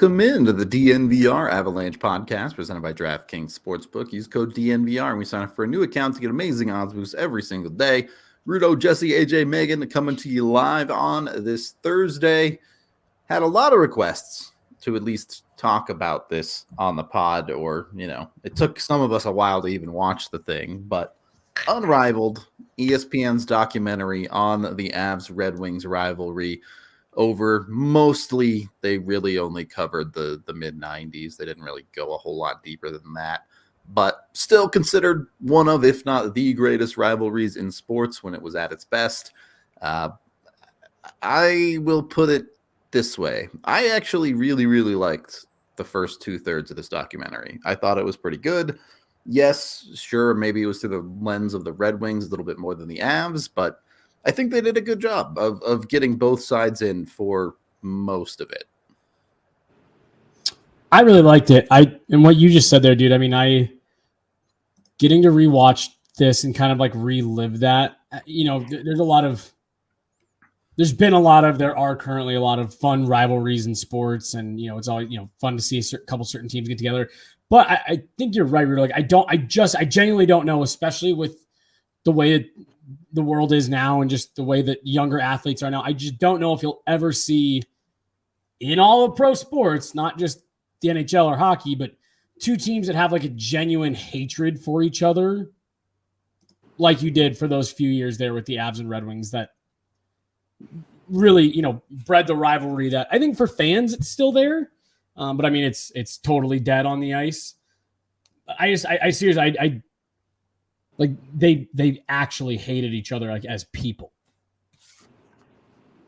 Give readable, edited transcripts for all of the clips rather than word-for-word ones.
Welcome into the DNVR Avalanche podcast presented by DraftKings Sportsbook. Use code DNVR and we sign up for a new account to get amazing odds boosts every single day. Rudo, Jesse, AJ, Megan coming to you live on this Thursday. Had a lot of requests to at least talk about this on the pod, or, it took some of us a while to even watch the thing, but Unrivaled, ESPN's documentary on the Avs Red Wings rivalry over mostly they really only covered the mid 90s. They didn't really go a whole lot deeper than that, but still considered one of, if not the greatest rivalries in sports when it was at its best. I will put it this way. I actually really, really liked the first 2/3 of this documentary. I thought it was pretty good. Yes, sure, maybe it was through the lens of the Red Wings a little bit more than the Avs, but I think they did a good job of getting both sides in for most of it. I really liked it. And what you just said there, dude, I mean, getting to rewatch this and kind of like relive that, there are currently a lot of fun rivalries in sports, and, it's always, fun to see a couple certain teams get together. But I think you're right, Rudy. Like, I genuinely don't know, especially with the way the world is now and just the way that younger athletes are now. I just don't know if you'll ever see in all of pro sports, not just the NHL or hockey, but two teams that have like a genuine hatred for each other, like you did for those few years there with the Avs and Red Wings, that really, bred the rivalry that I think for fans it's still there. But I mean, it's totally dead on the ice. I seriously, like they actually hated each other like as people.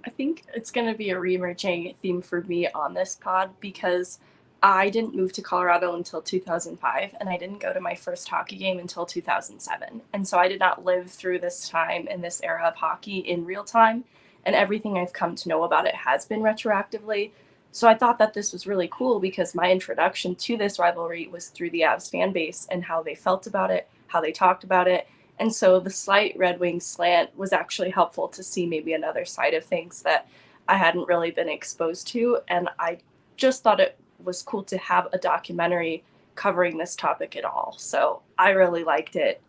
I think it's going to be a reemerging theme for me on this pod because I didn't move to Colorado until 2005, and I didn't go to my first hockey game until 2007. And so I did not live through this time and this era of hockey in real time, and everything I've come to know about it has been retroactively. So I thought that this was really cool because my introduction to this rivalry was through the Avs fan base and how they felt about it, how they talked about it. And so the slight Red Wings slant was actually helpful to see maybe another side of things that I hadn't really been exposed to. And I just thought it was cool to have a documentary covering this topic at all. So I really liked it,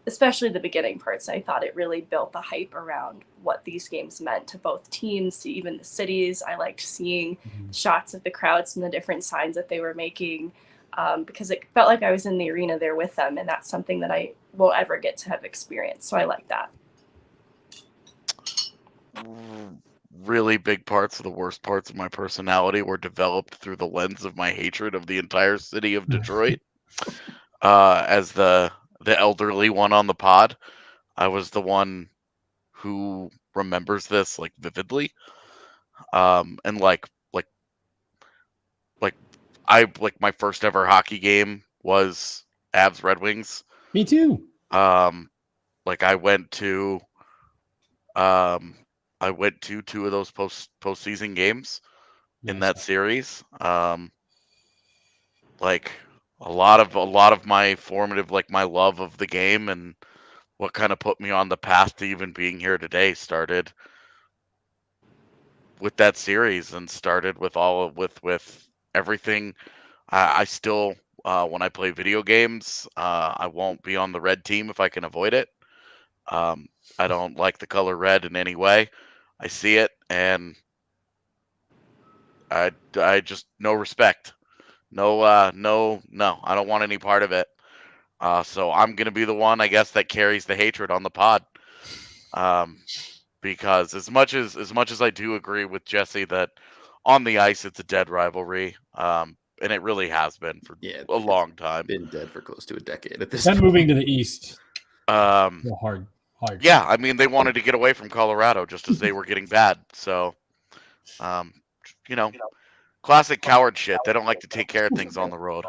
especially the beginning parts. I thought it really built the hype around what these games meant to both teams, to even the cities. I liked seeing shots of the crowds and the different signs that they were making. Because it felt like I was in the arena there with them, and that's something that I won't ever get to have experienced. So I like that. Really big parts of the worst parts of my personality were developed through the lens of my hatred of the entire city of Detroit. As the elderly one on the pod, I was the one who remembers this like vividly. And my first ever hockey game was Avs Red Wings. Me too. I went to two of those postseason games in that series. A lot of my formative, my love of the game and what kind of put me on the path to even being here today started with that series, and started with everything. I still, when I play video games, I won't be on the red team if I can avoid it. I don't like the color red in any way. I see it, and I just no respect. No, I don't want any part of it. So I'm gonna be the one, I guess, that carries the hatred on the pod. Because as much as I do agree with Jesse that on the ice it's a dead rivalry, and it really has been for a long time. Been dead for close to a decade at this point. point. Moving to the east. Hard. Yeah, I mean, they wanted to get away from Colorado just as they were getting bad. So, classic coward shit. They don't like to take care of things on the road.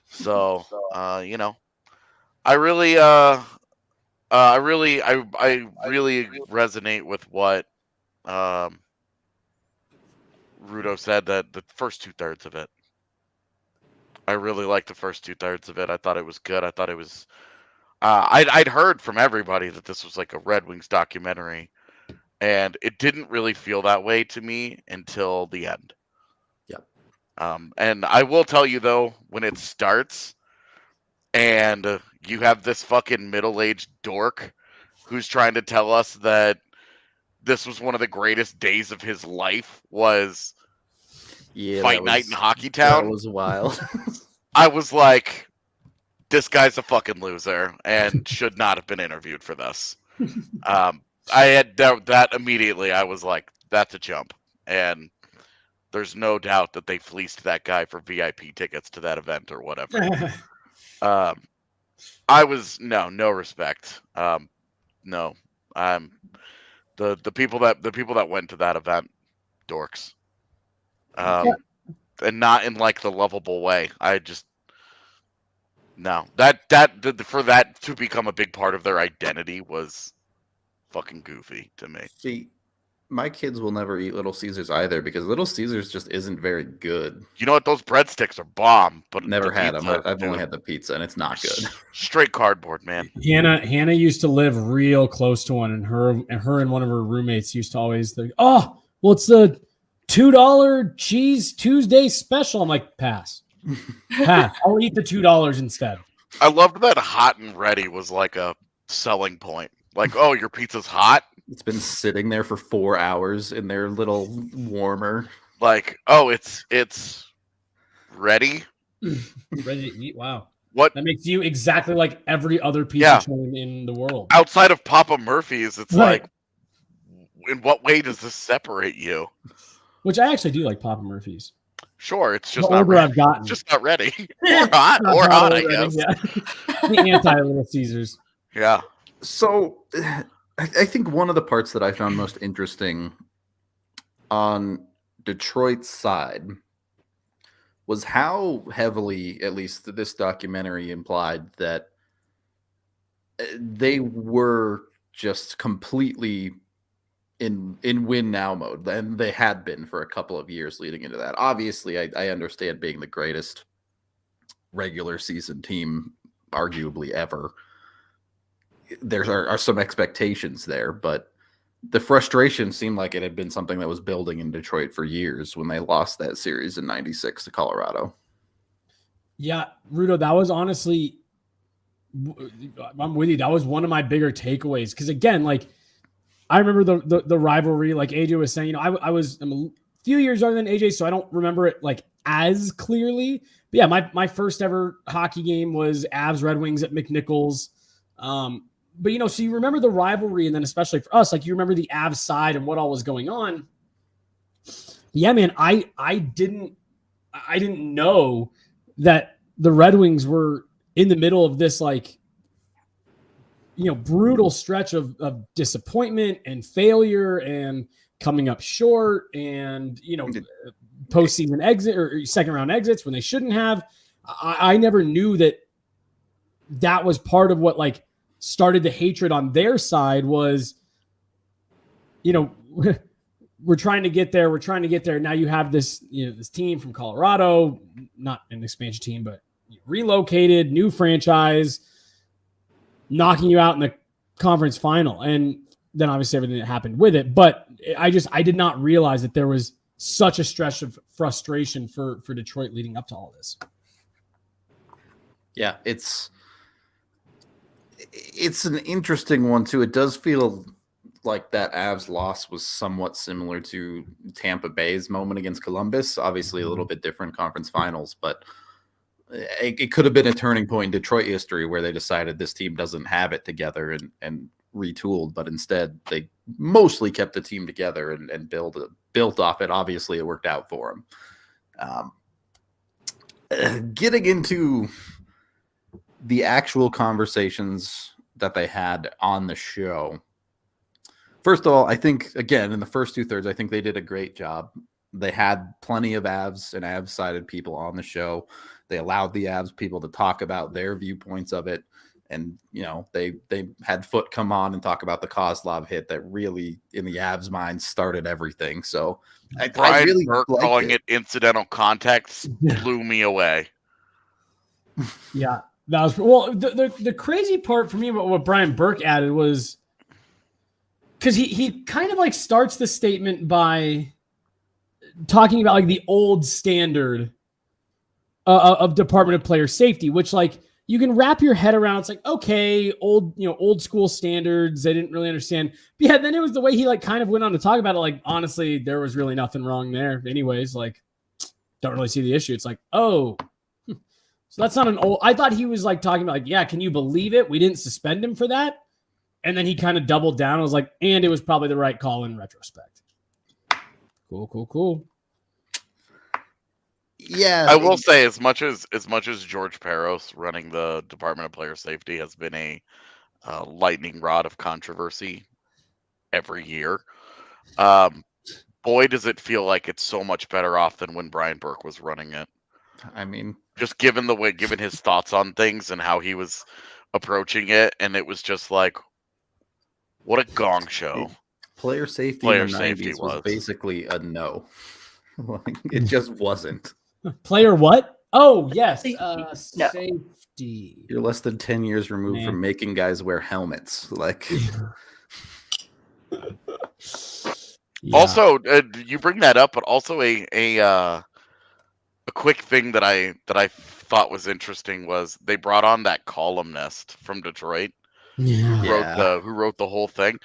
So, I really resonate with what Rudo said, that the first 2/3 of it. I really liked the first 2/3 of it. I thought it was good. I thought it was. I'd heard from everybody that this was like a Red Wings documentary, and it didn't really feel that way to me until the end. Yeah. And I will tell you though, when it starts and you have this fucking middle-aged dork who's trying to tell us that this was one of the greatest days of his life was fight night in Hockey Town. That was wild. I was like, this guy's a fucking loser and should not have been interviewed for this. I had that immediately. I was like, that's a jump. And there's no doubt that they fleeced that guy for VIP tickets to that event or whatever. I was no respect. No, the people that went to that event, dorks. And not in like the lovable way. I just no that for that to become a big part of their identity was fucking goofy to me. See, my kids will never eat Little Caesars either because Little Caesars just isn't very good. You know what? Those breadsticks are bomb, but Never had pizza, them. I've only had the pizza, and it's not good. Straight cardboard, man. Hannah used to live real close to one, and her and one of her roommates used to always think, "Oh, well, it's the $2 cheese Tuesday special." I'm like, pass. I'll eat the $2 instead. I loved that hot and ready was like a selling point. Like, oh, your pizza's hot. It's been sitting there for 4 hours in their little warmer. Like, oh, it's ready. Ready to eat. Wow. What? That makes you exactly like every other pizza chain in the world. Outside of Papa Murphy's, it's right. Like, in what way does this separate you? Which I actually do like Papa Murphy's. Sure, it's just the not older ready. I've gotten. It's just not ready. Or hot, I guess. Yeah. The anti-Little Caesars. Yeah. So I think one of the parts that I found most interesting on Detroit's side was how heavily, at least this documentary implied, that they were just completely in win now mode, and they had been for a couple of years leading into that. Obviously, I understand being the greatest regular season team arguably ever. There are some expectations there, but the frustration seemed like it had been something that was building in Detroit for years when they lost that series in '96 to Colorado. Yeah, Rudo, that was honestly, I'm with you. That was one of my bigger takeaways. Because again, like, I remember the rivalry, like AJ was saying, I'm a few years younger than AJ, so I don't remember it like as clearly. But yeah, my first ever hockey game was Avs Red Wings at McNichols. But so you remember the rivalry, and then especially for us, like you remember the Avs side and what all was going on. Yeah, man, I didn't know that the Red Wings were in the middle of this like brutal stretch of disappointment and failure and coming up short and postseason exit or second round exits when they shouldn't have. I never knew that was part of what like started the hatred on their side was, we're trying to get there. We're trying to get there. Now you have this, this team from Colorado, not an expansion team, but relocated, new franchise, knocking you out in the conference final. And then obviously everything that happened with it. But I did not realize that there was such a stretch of frustration for Detroit leading up to all this. Yeah, it's an interesting one too. It does feel like that Avs loss was somewhat similar to Tampa Bay's moment against Columbus. Obviously a little bit different conference finals, but it could have been a turning point in Detroit history where they decided this team doesn't have it together and retooled, but instead they mostly kept the team together and built off it. Obviously it worked out for them. Getting into the actual conversations that they had on the show. First of all, I think, again, in the first 2/3, I think they did a great job. They had plenty of Avs and Avs-sided people on the show. They allowed the Avs people to talk about their viewpoints of it. And, they had Foote come on and talk about the Kozlov hit that really, in the Avs' mind, started everything. So I really Burke calling it incidental context blew me away. Yeah. That was the crazy part for me about what Brian Burke added was because he kind of like starts the statement by talking about like the old standard of Department of Player Safety, which like you can wrap your head around. It's like, okay, old school standards. They didn't really understand. But yeah, then it was the way he like kind of went on to talk about it. Like, honestly, there was really nothing wrong there. Anyways, like, don't really see the issue. It's like, oh, so that's not an old. I thought he was like talking about like, yeah, can you believe it? We didn't suspend him for that. And then he kind of doubled down. I was like, and it was probably the right call in retrospect. Cool. Yeah, I will say, as much as George Peros running the Department of Player Safety has been a lightning rod of controversy every year, boy, does it feel like it's so much better off than when Brian Burke was running it. I mean, just given his thoughts on things and how he was approaching it, and it was just like, what a gong show. Player safety Player in the safety 90s was was. basically a no. Like, it just wasn't. Player what? Oh, yes. No. Safety. You're less than 10 years removed from making guys wear helmets. Like, Yeah. Also, you bring that up, but also a quick thing that I thought was interesting was they brought on that columnist from Detroit Yeah. who wrote the whole thing.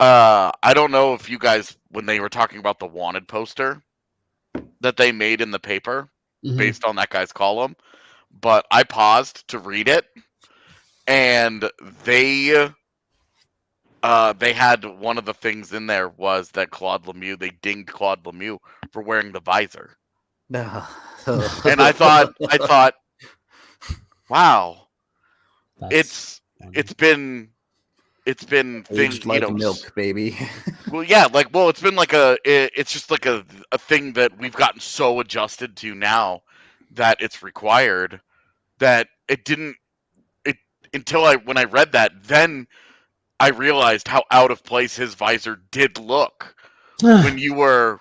I don't know if you guys, when they were talking about the wanted poster that they made in the paper based on that guy's column, but I paused to read it, and they had one of the things in there was that they dinged Claude Lemieux for wearing the visor. And I thought, wow, That's it's been aged things, like milk, baby. Well, yeah, it's been like it's just like a thing that we've gotten so adjusted to now that it's required that when I read that, then I realized how out of place his visor did look when you were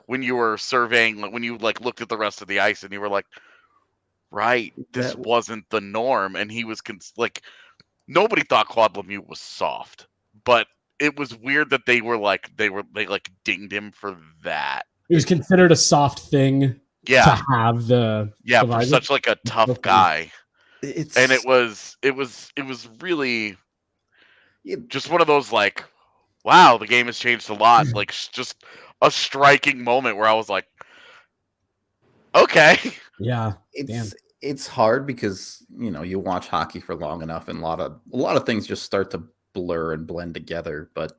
surveying, when you like looked at the rest of the ice and you were like, right, this wasn't the norm. And he was nobody thought Claude Lemieux was soft, but it was weird that they dinged him for that. It was considered a soft thing to have the for visor. such like a tough guy. And it was really just one of those like, wow, the game has changed a lot. Like just a striking moment where I was like, okay. Yeah. It's hard because, you watch hockey for long enough and a lot of things just start to blur and blend together. But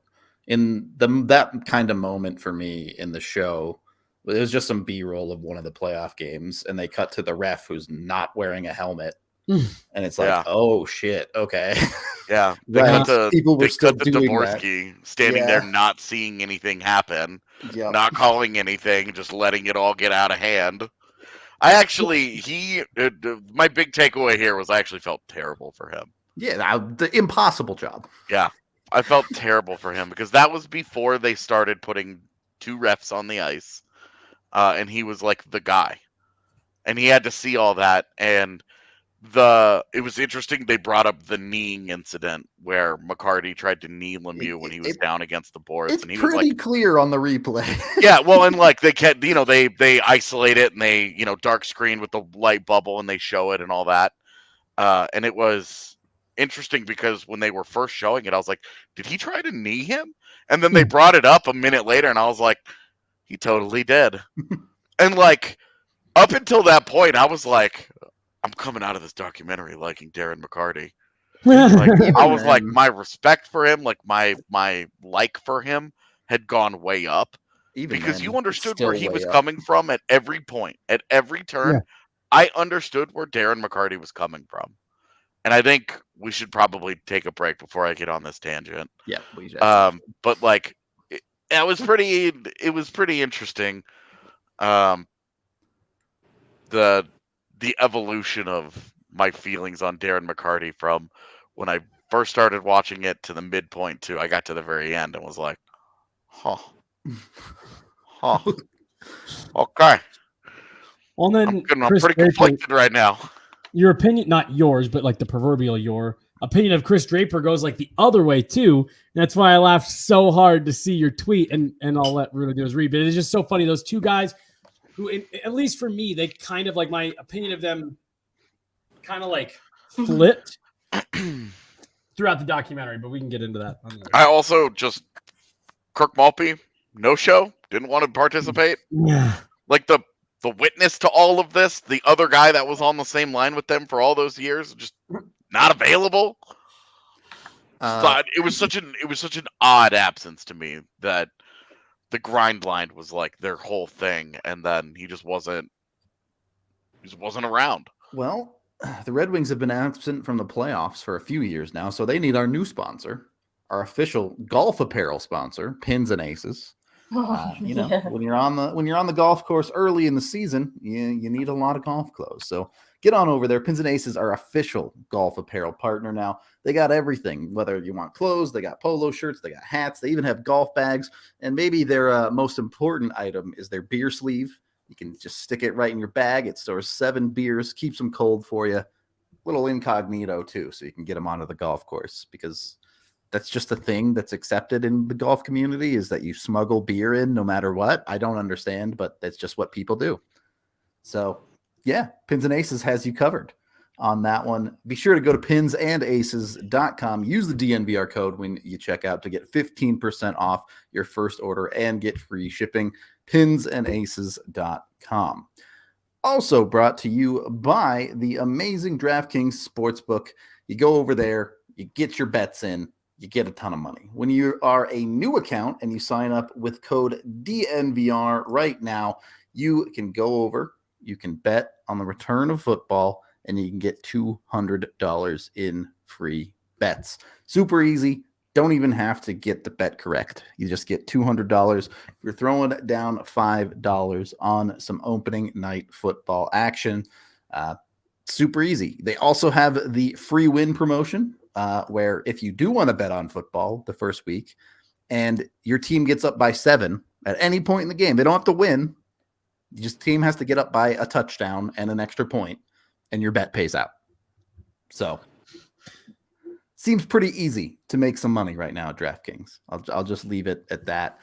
in that kind of moment for me in the show, it was just some B-roll of one of the playoff games, and they cut to the ref who's not wearing a helmet. And it's like, oh shit, okay. Yeah. People were still doing Dvorsky standing there not seeing anything happen, not calling anything, just letting it all get out of hand. My big takeaway here was I actually felt terrible for him. Yeah, the impossible job. Yeah, I felt terrible for him because that was before they started putting two refs on the ice, and he was like the guy, and he had to see all that. And it was interesting. They brought up the kneeing incident where McCarty tried to knee Lemieux when he was down against the boards, it's and he pretty was like, clear on the replay. yeah, well, and like they kept, they isolate it and they, dark screen with the light bubble and they show it and all that. And it was interesting because when they were first showing it, I was like, did he try to knee him? And then they brought it up a minute later and I was like, he totally did. And like, up until that point, I was like, I'm coming out of this documentary liking Darren McCarty. Like, I was like, my respect for him, like my like for him had gone way up. Even because you understood where he was coming from at every point, at every turn. Yeah. I understood where Darren McCarty was coming from. And I think we should probably take a break before I get on this tangent. Yeah, we should. But like, it was pretty interesting. The evolution of my feelings on Darren McCarty from when I first started watching it to the midpoint to I got to the very end and was like, huh. Okay. Well, then I'm pretty conflicted right now. your opinion, not yours, but like the proverbial your opinion of Chris Draper goes like the other way too. That's why I laughed so hard to see your tweet, and I'll let Rudo do his read. But it's just so funny. Those two guys who, at least for me, they kind of like my opinion of them kind of like flipped throughout the documentary, but we can get into that. I also just Kirk Maltby, no show, didn't want to participate. Yeah. Like the witness to all of this, the other guy that was on the same line with them for all those years, just not available. It was such an odd absence to me that the grind line was like their whole thing, and then he just wasn't around. Well, the Red Wings have been absent from the playoffs for a few years now, so they need our new sponsor, our official golf apparel sponsor, Pins and Aces. When you're on the golf course early in the season, you need a lot of golf clothes. So get on over there. Pins and Aces are official golf apparel partner now. They got everything. Whether you want clothes, they got polo shirts, they got hats, they even have golf bags, and maybe their most important item is their beer sleeve. You can just stick it right in your bag. It stores 7 beers, keeps them cold for you. Little incognito too, so you can get them onto the golf course, because that's just a thing that's accepted in the golf community, is that you smuggle beer in no matter what. I don't understand, but that's just what people do. So yeah, Pins and Aces has you covered on that one. Be sure to go to pinsandaces.com. Use the DNVR code when you check out to get 15% off your first order and get free shipping. pinsandaces.com. Also brought to you by the amazing DraftKings Sportsbook. You go over there, you get your bets in, you get a ton of money. When you are a new account and you sign up with code DNVR right now, you can go over, you can bet on the return of football, and you can get $200 in free bets. Super easy. Don't even have to get the bet correct. You just get $200. You're throwing down $5 on some opening night football action. Super easy. They also have the free win promotion, where if you do want to bet on football the first week and your team gets up by 7 at any point in the game, they don't have to win. Just team has to get up by a touchdown and an extra point, and your bet pays out. So seems pretty easy to make some money right now at DraftKings. I'll just leave it at that.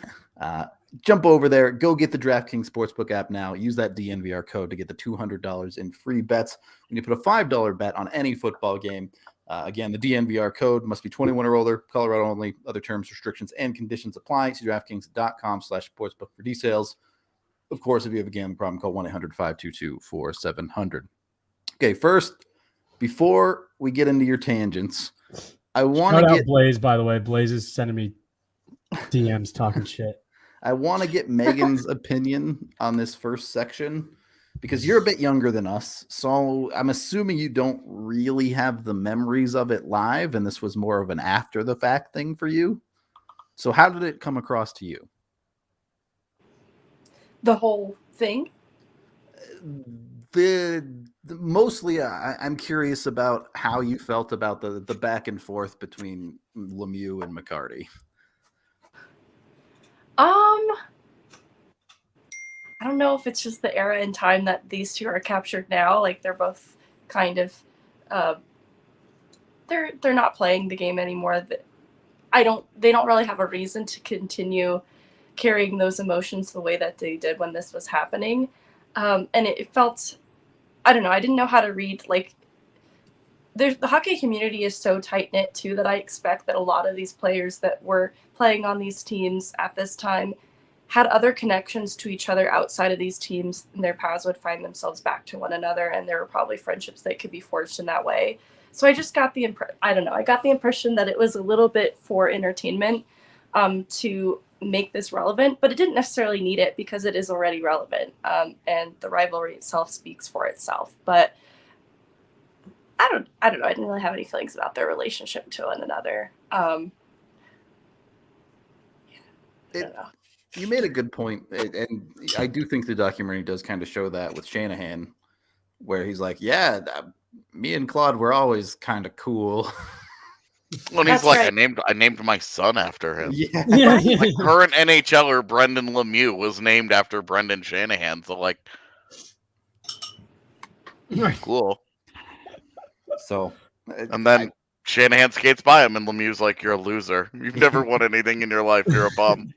Jump over there. Go get the DraftKings Sportsbook app now. Use that DNVR code to get the $200 in free bets when you put a $5 bet on any football game. Again, the DNVR code must be 21 or older, Colorado only. Other terms, restrictions, and conditions apply. See DraftKings.com/sportsbook for details. Of course, if you have a gambling problem, call 1-800-522-4700. Okay, first, before we get into your tangents, I want to get Blaze, by the way. Blaze is sending me DMs talking shit. I want to get Megan's opinion on this first section, because you're a bit younger than us. So I'm assuming you don't really have the memories of it live, and this was more of an after the fact thing for you. So how did it come across to you? The whole thing? Mostly, I'm curious about how you felt about the back and forth between Lemieux and McCarty. I don't know if it's just the era and time that these two are captured now. Like, they're both kind of, they're not playing the game anymore. They don't really have a reason to continue carrying those emotions the way that they did when this was happening. And it felt, I don't know, I didn't know how to read, like, the hockey community is so tight-knit too that I expect that a lot of these players that were playing on these teams at this time had other connections to each other outside of these teams, and their paths would find themselves back to one another, and there were probably friendships that could be forged in that way. So I just got the I got the impression that it was a little bit for entertainment to make this relevant, but it didn't necessarily need it because it is already relevant, and the rivalry itself speaks for itself. But I don't know. I didn't really have any feelings about their relationship to one another. I don't know. You made a good point, and I do think the documentary does kind of show that with Shanahan, where he's like, yeah, me and Claude were always kind of cool. Well, he's like, right. I named my son after him. Yeah. Like, current NHLer Brendan Lemieux was named after Brendan Shanahan. So, like, cool. So, And then Shanahan skates by him, and Lemieux's like, "You're a loser. You've never won anything in your life. You're a bum."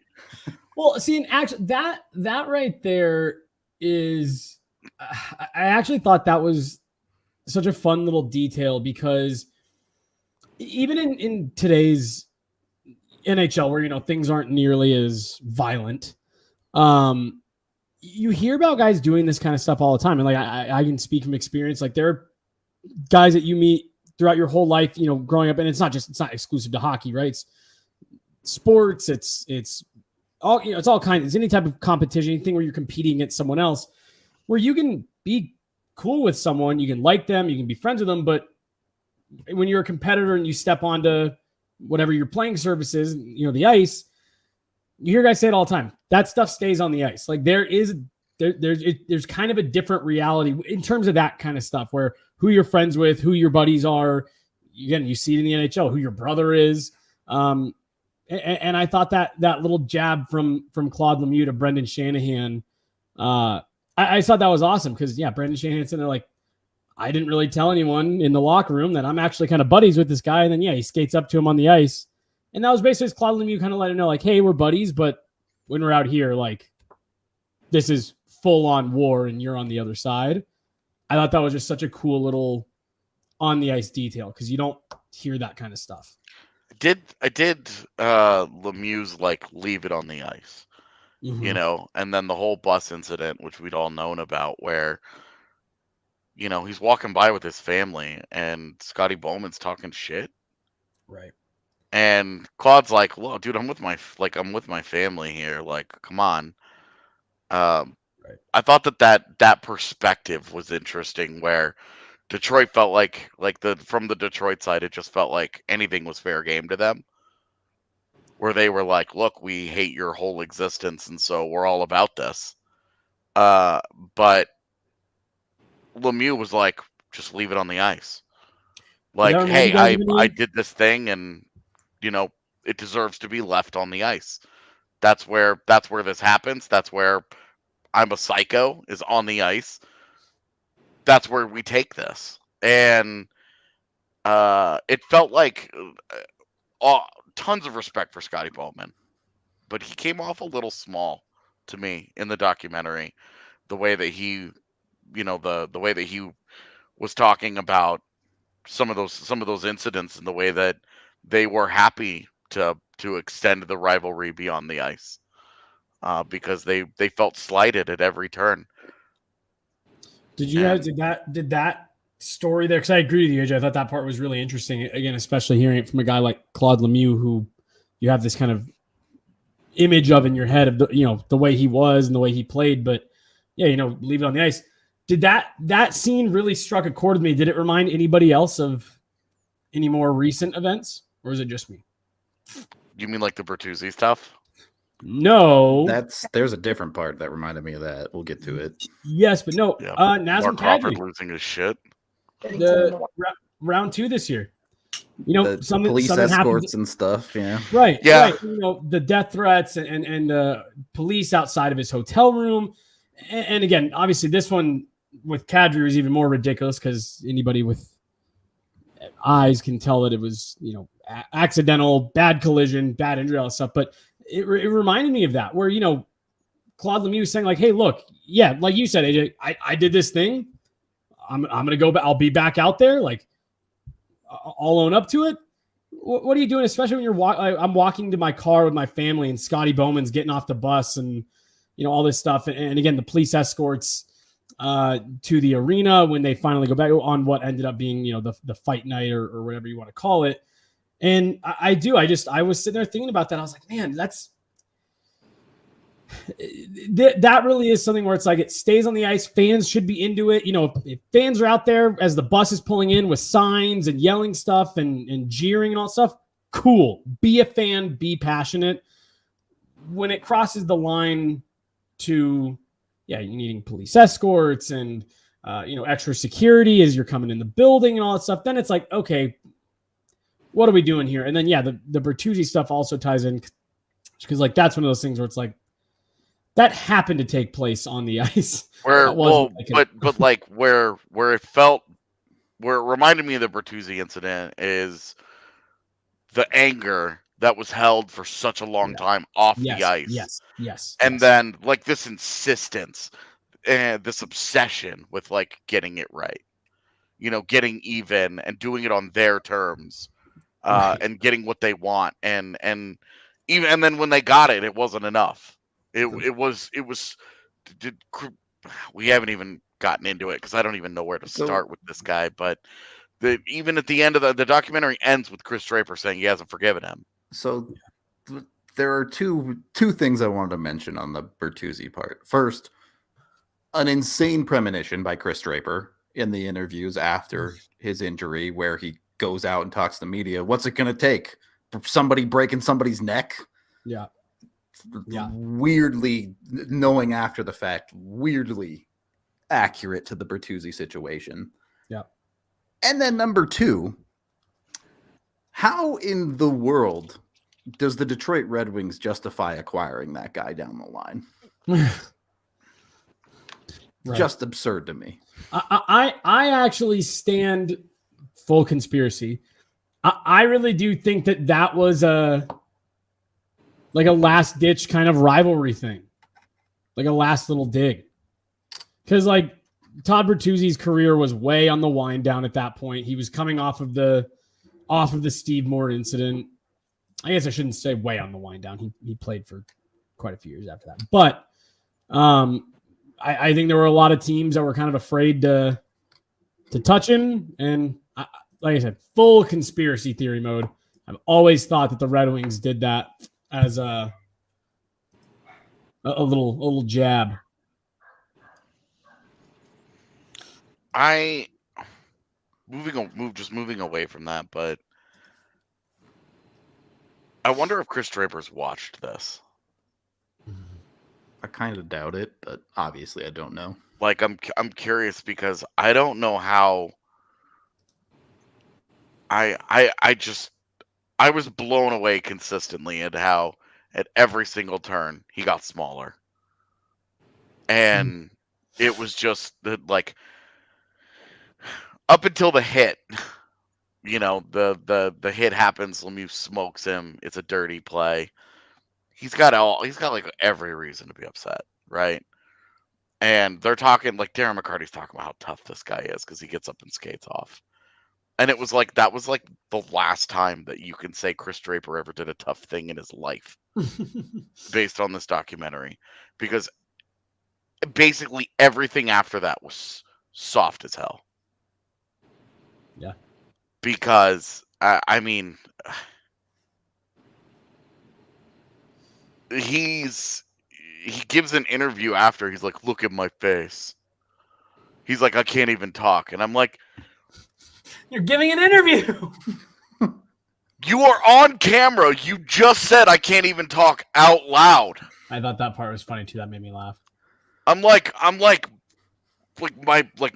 Well, see, and actually, that right there is, I actually thought that was such a fun little detail, because even in today's NHL, where things aren't nearly as violent, you hear about guys doing this kind of stuff all the time, and like I can speak from experience. Like, there are guys that you meet throughout your whole life, growing up, and it's not exclusive to hockey, right? It's sports, it's all, it's all kinds. It's any type of competition, anything where you're competing against someone else, where you can be cool with someone, you can like them, you can be friends with them, but when you're a competitor and you step onto whatever your playing surface is, the ice, you hear guys say it all the time. That stuff stays on the ice. Like, there's kind of a different reality in terms of that kind of stuff, where who you're friends with, who your buddies are. Again, you see it in the NHL, who your brother is. And I thought that little jab from Claude Lemieux to Brendan Shanahan, I thought that was awesome, because Brendan Shanahan's sitting there like, I didn't really tell anyone in the locker room that I'm actually kind of buddies with this guy. And then, he skates up to him on the ice. And that was basically Claude Lemieux kind of let him know, like, hey, we're buddies, but when we're out here, like, this is full on war and you're on the other side. I thought that was just such a cool little on the ice detail, because you don't hear that kind of stuff. I did Lemieux's like leave it on the ice, Mm-hmm. and then the whole bus incident, which we'd all known about, where he's walking by with his family and Scotty Bowman's talking shit. Right. And Claude's like, "Look, dude, I'm with my family here. Like, come on." Right. I thought that perspective was interesting, where Detroit felt like from the Detroit side, it just felt like anything was fair game to them. Where they were like, "Look, we hate your whole existence, and so we're all about this." But Lemieux was like, "Just leave it on the ice. Like, hey, I did this thing, and it deserves to be left on the ice. That's where this happens. That's where I'm a psycho, is on the ice. That's where we take this." And it felt like tons of respect for Scotty Bowman, but he came off a little small to me in the documentary. The way that he, the way that he was talking about some of those incidents, and the way that they were happy to extend the rivalry beyond the ice, because they felt slighted at every turn. Did that story there? Because I agree with you, AJ. I thought that part was really interesting. Again, especially hearing it from a guy like Claude Lemieux, who you have this kind of image of in your head of the way he was and the way he played. But leave it on the ice. Did that scene really struck a chord with me? Did it remind anybody else of any more recent events, or is it just me? You mean like the Bertuzzi stuff? No, there's a different part that reminded me of that. We'll get to it. Yes, but no. Yeah, Nazem Mark Crawford Kadri, losing his shit. the round 2 this year. The police escorts and stuff. Yeah. Right. Yeah. Right. The death threats and police outside of his hotel room. And again, obviously, this one with Kadri was even more ridiculous, because anybody with eyes can tell that it was, accidental, bad collision, bad injury, all that stuff. But it reminded me of that, where, Claude Lemieux was saying, like, hey, look, like you said, AJ, I did this thing. I'm going to go back. I'll be back out there. Like, I'll own up to it. What are you doing? Especially when you're I'm walking to my car with my family, and Scotty Bowman's getting off the bus, and, all this stuff. And again, the police escorts to the arena when they finally go back on what ended up being, the fight night or whatever you want to call it. And I was sitting there thinking about that. I was like, man, that really is something where it's like, it stays on the ice. Fans should be into it. If fans are out there as the bus is pulling in with signs and yelling stuff and jeering and all that stuff, cool. Be a fan, be passionate. When it crosses the line to, you needing police escorts and, extra security as you're coming in the building and all that stuff, then it's like, okay, what are we doing here? And then, the Bertuzzi stuff also ties in, because like, that's one of those things where it's like, that happened to take place on the ice. Where, well, but like where it felt where it reminded me of the Bertuzzi incident is the anger that was held for such a long time off the ice. And then like this insistence and this obsession with like getting it right, getting even and doing it on their terms, and getting what they want. And then when they got it, it wasn't enough. We haven't even gotten into it because I don't even know where to start with this guy. But even at the end of the documentary ends with Chris Draper saying he hasn't forgiven him. So there are two things I wanted to mention on the Bertuzzi part. First, an insane premonition by Chris Draper in the interviews after his injury, where he goes out and talks to the media. What's it going to take? Somebody breaking somebody's neck? Yeah. Weirdly, knowing after the fact, weirdly accurate to the Bertuzzi situation. Yeah. And then number two, how in the world does the Detroit Red Wings justify acquiring that guy down the line? Right. Just absurd to me. I actually stand full conspiracy. I really do think that was a last ditch kind of rivalry thing, like a last little dig. Because like Todd Bertuzzi's career was way on the wind down at that point. He was coming off of the Steve Moore incident. I guess I shouldn't say way on the wind down. He played for quite a few years after that. But I think there were a lot of teams that were kind of afraid to touch him. And like I said, full conspiracy theory mode. I've always thought that the Red Wings did that as a little jab. Moving away from that, but I wonder if Chris Draper's watched this. I kind of doubt it, but obviously I don't know. Like I'm curious because I don't know how. I was blown away consistently at how at every single turn he got smaller, and it was just like up until the hit. The hit happens. Lemieux smokes him. It's a dirty play. He's got like every reason to be upset, right? And they're talking like Darren McCarty's talking about how tough this guy is because he gets up and skates off. And it was like that was like the last time that you can say Chris Draper ever did a tough thing in his life, based on this documentary, because basically everything after that was soft as hell. Yeah. Because I mean, he gives an interview after. He's like, "Look at my face." He's like, "I can't even talk," and I'm like, "You're giving an interview. You are on camera. You just said I can't even talk out loud." I thought that part was funny too. That made me laugh. I'm like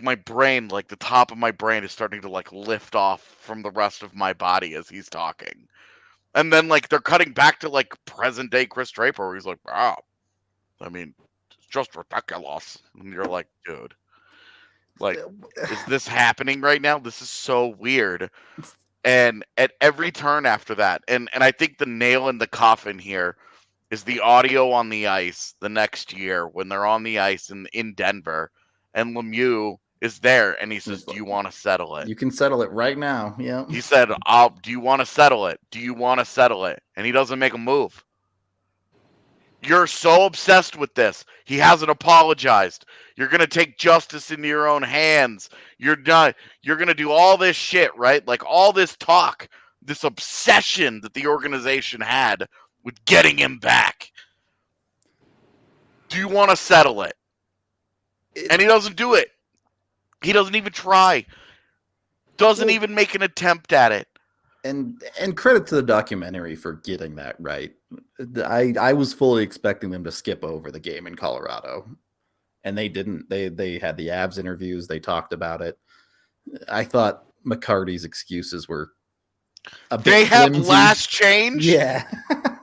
my brain, like the top of my brain is starting to like lift off from the rest of my body as he's talking. And then like they're cutting back to like present day Chris Draper where he's like, "Wow, I mean, it's just ridiculous." And you're like, dude, like, is this happening right now? This is so weird. And at every turn after that, and I think the nail in the coffin here is the audio on the ice the next year when they're on the ice in Denver, and Lemieux is there, and he says, "Do you want to settle it? You can settle it right now." Yeah. He said, "Do you want to settle it? Do you want to settle it?" And he doesn't make a move. You're so obsessed with this. He hasn't apologized. You're going to take justice into your own hands. You're going to do all this shit, right? Like all this talk, this obsession that the organization had with getting him back. Do you want to settle it? And he doesn't do it. He doesn't even try. Doesn't even make an attempt at it. And credit to the documentary for getting that right. I was fully expecting them to skip over the game in Colorado, and they didn't. They had the Avs interviews. They talked about it. I thought McCarty's excuses were a bit They have flimsy. last change? Yeah.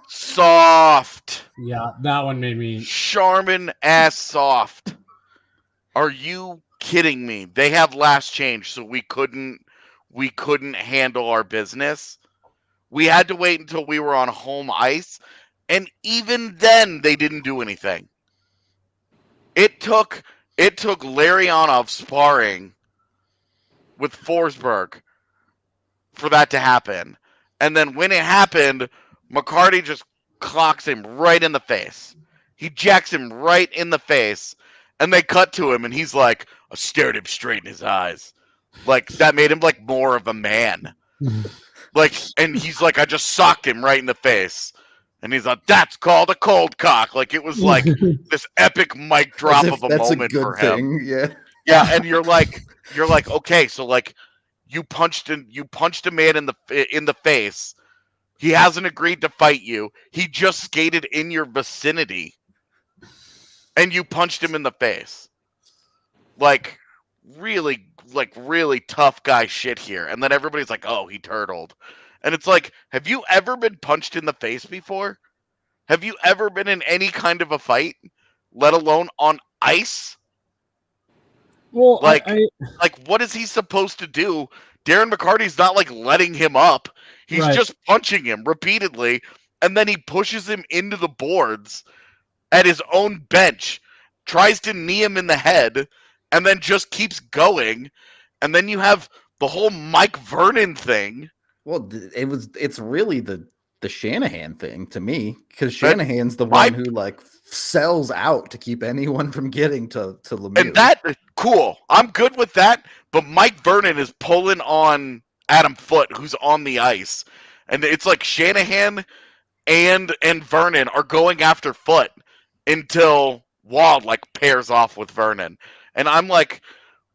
Soft. Yeah, that one made me... Charmin ass soft. Are you kidding me? They have last change, so we couldn't handle our business. We had to wait until we were on home ice, and even then they didn't do anything. It took Larionov sparring with Forsberg for that to happen. And then when it happened, McCarty just clocks him right in the face. He jacks him right in the face. And they cut to him, and he's like, I stared him straight in his eyes. Like, that made him, like, more of a man. Like, and he's like, I just socked him right in the face. And he's like, that's called a cold cock. Like, it was like this epic mic drop of a moment for him. Yeah. Yeah, and you're like, okay, so like, you punched a man in the face. He hasn't agreed to fight you. He just skated in your vicinity, and you punched him in the face. Like really tough guy shit here. And then everybody's like, oh, he turtled. And it's like, have you ever been punched in the face before? Have you ever been in any kind of a fight, let alone on ice? Well, like what is he supposed to do? Darren McCarty's not like letting him up. He's just punching him repeatedly, and then he pushes him into the boards at his own bench, tries to knee him in the head, and then just keeps going. And then you have the whole Mike Vernon thing. Well, it's really the Shanahan thing to me, because Shanahan's the one who like sells out to keep anyone from getting to Lemieux. And that cool. I'm good with that. But Mike Vernon is pulling on Adam Foote, who's on the ice, and it's like Shanahan and Vernon are going after Foote until Wald like pairs off with Vernon. And I'm like,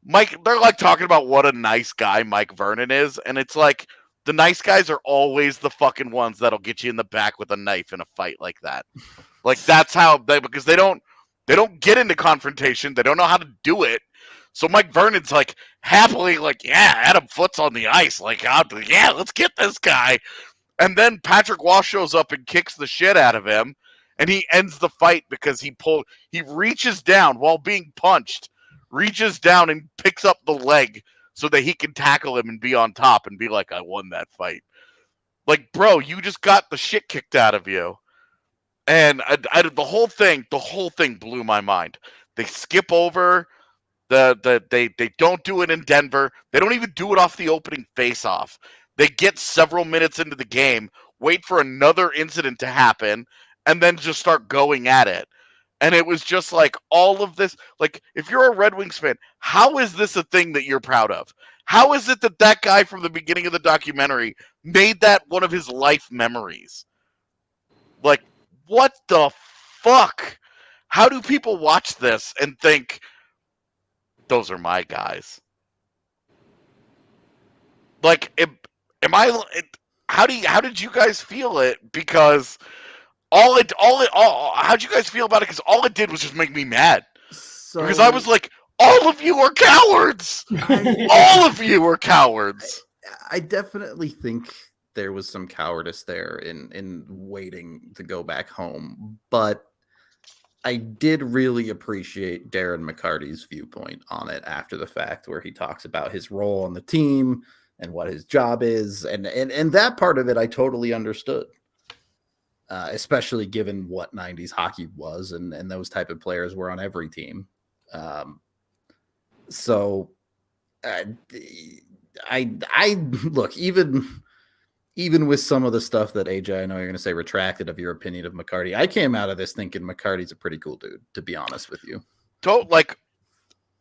Mike, they're like talking about what a nice guy Mike Vernon is, and it's like the nice guys are always the fucking ones that'll get you in the back with a knife in a fight like that. Like that's how because they don't get into confrontation, they don't know how to do it. So Mike Vernon's like happily like, yeah, Adam Foote's on the ice, like, yeah, let's get this guy. And then Patrick Waugh shows up and kicks the shit out of him, and he ends the fight because he reaches down while being punched, reaches down and picks up the leg so that he can tackle him and be on top and be like, I won that fight. Like, bro, you just got the shit kicked out of you. And the whole thing blew my mind. They skip over they don't do it in Denver. They don't even do it off the opening face-off. They get several minutes into the game, wait for another incident to happen, and then just start going at it. And it was just like all of this. Like, if you're a Red Wings fan, how is this a thing that you're proud of? How is it that guy from the beginning of the documentary made that one of his life memories? Like, what the fuck? How do people watch this and think, those are my guys? Like, how did you guys feel it? Because how'd you guys feel about it? Because all it did was just make me mad. Because I was like, all of you are cowards. All of you are cowards. I definitely think there was some cowardice there in waiting to go back home, but I did really appreciate Darren McCarty's viewpoint on it after the fact, where he talks about his role on the team and what his job is, and that part of it I totally understood, especially given what 90s hockey was, and those type of players were on every team. So I look, even with some of the stuff that AJ, I know you're going to say retracted of your opinion of McCarty, I came out of this thinking McCarty's a pretty cool dude, to be honest with you. Like,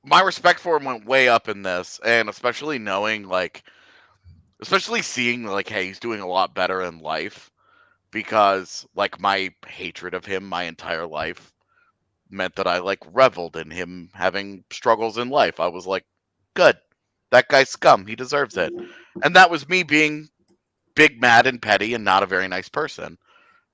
my respect for him went way up in this, and especially knowing, like, especially seeing, like, hey, he's doing a lot better in life, because, like, my hatred of him my entire life meant that I, like, reveled in him having struggles in life. I was like, good. That guy's scum. He deserves it. And that was me being big, mad, and petty, and not a very nice person.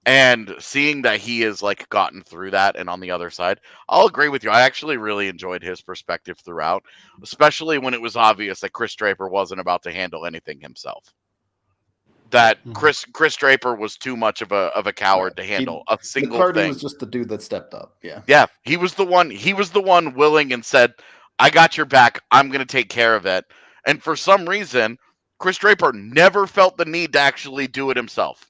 And seeing that he has like gotten through that and on the other side, I'll agree with you. I actually really enjoyed his perspective throughout, especially when it was obvious that Chris Draper wasn't about to handle anything himself. That Chris Draper was too much of a coward to handle a single McCarty thing. Was just the dude that stepped up. Yeah. Yeah. He was the one willing and said, I got your back. I'm going to take care of it. And for some reason, Chris Draper never felt the need to actually do it himself.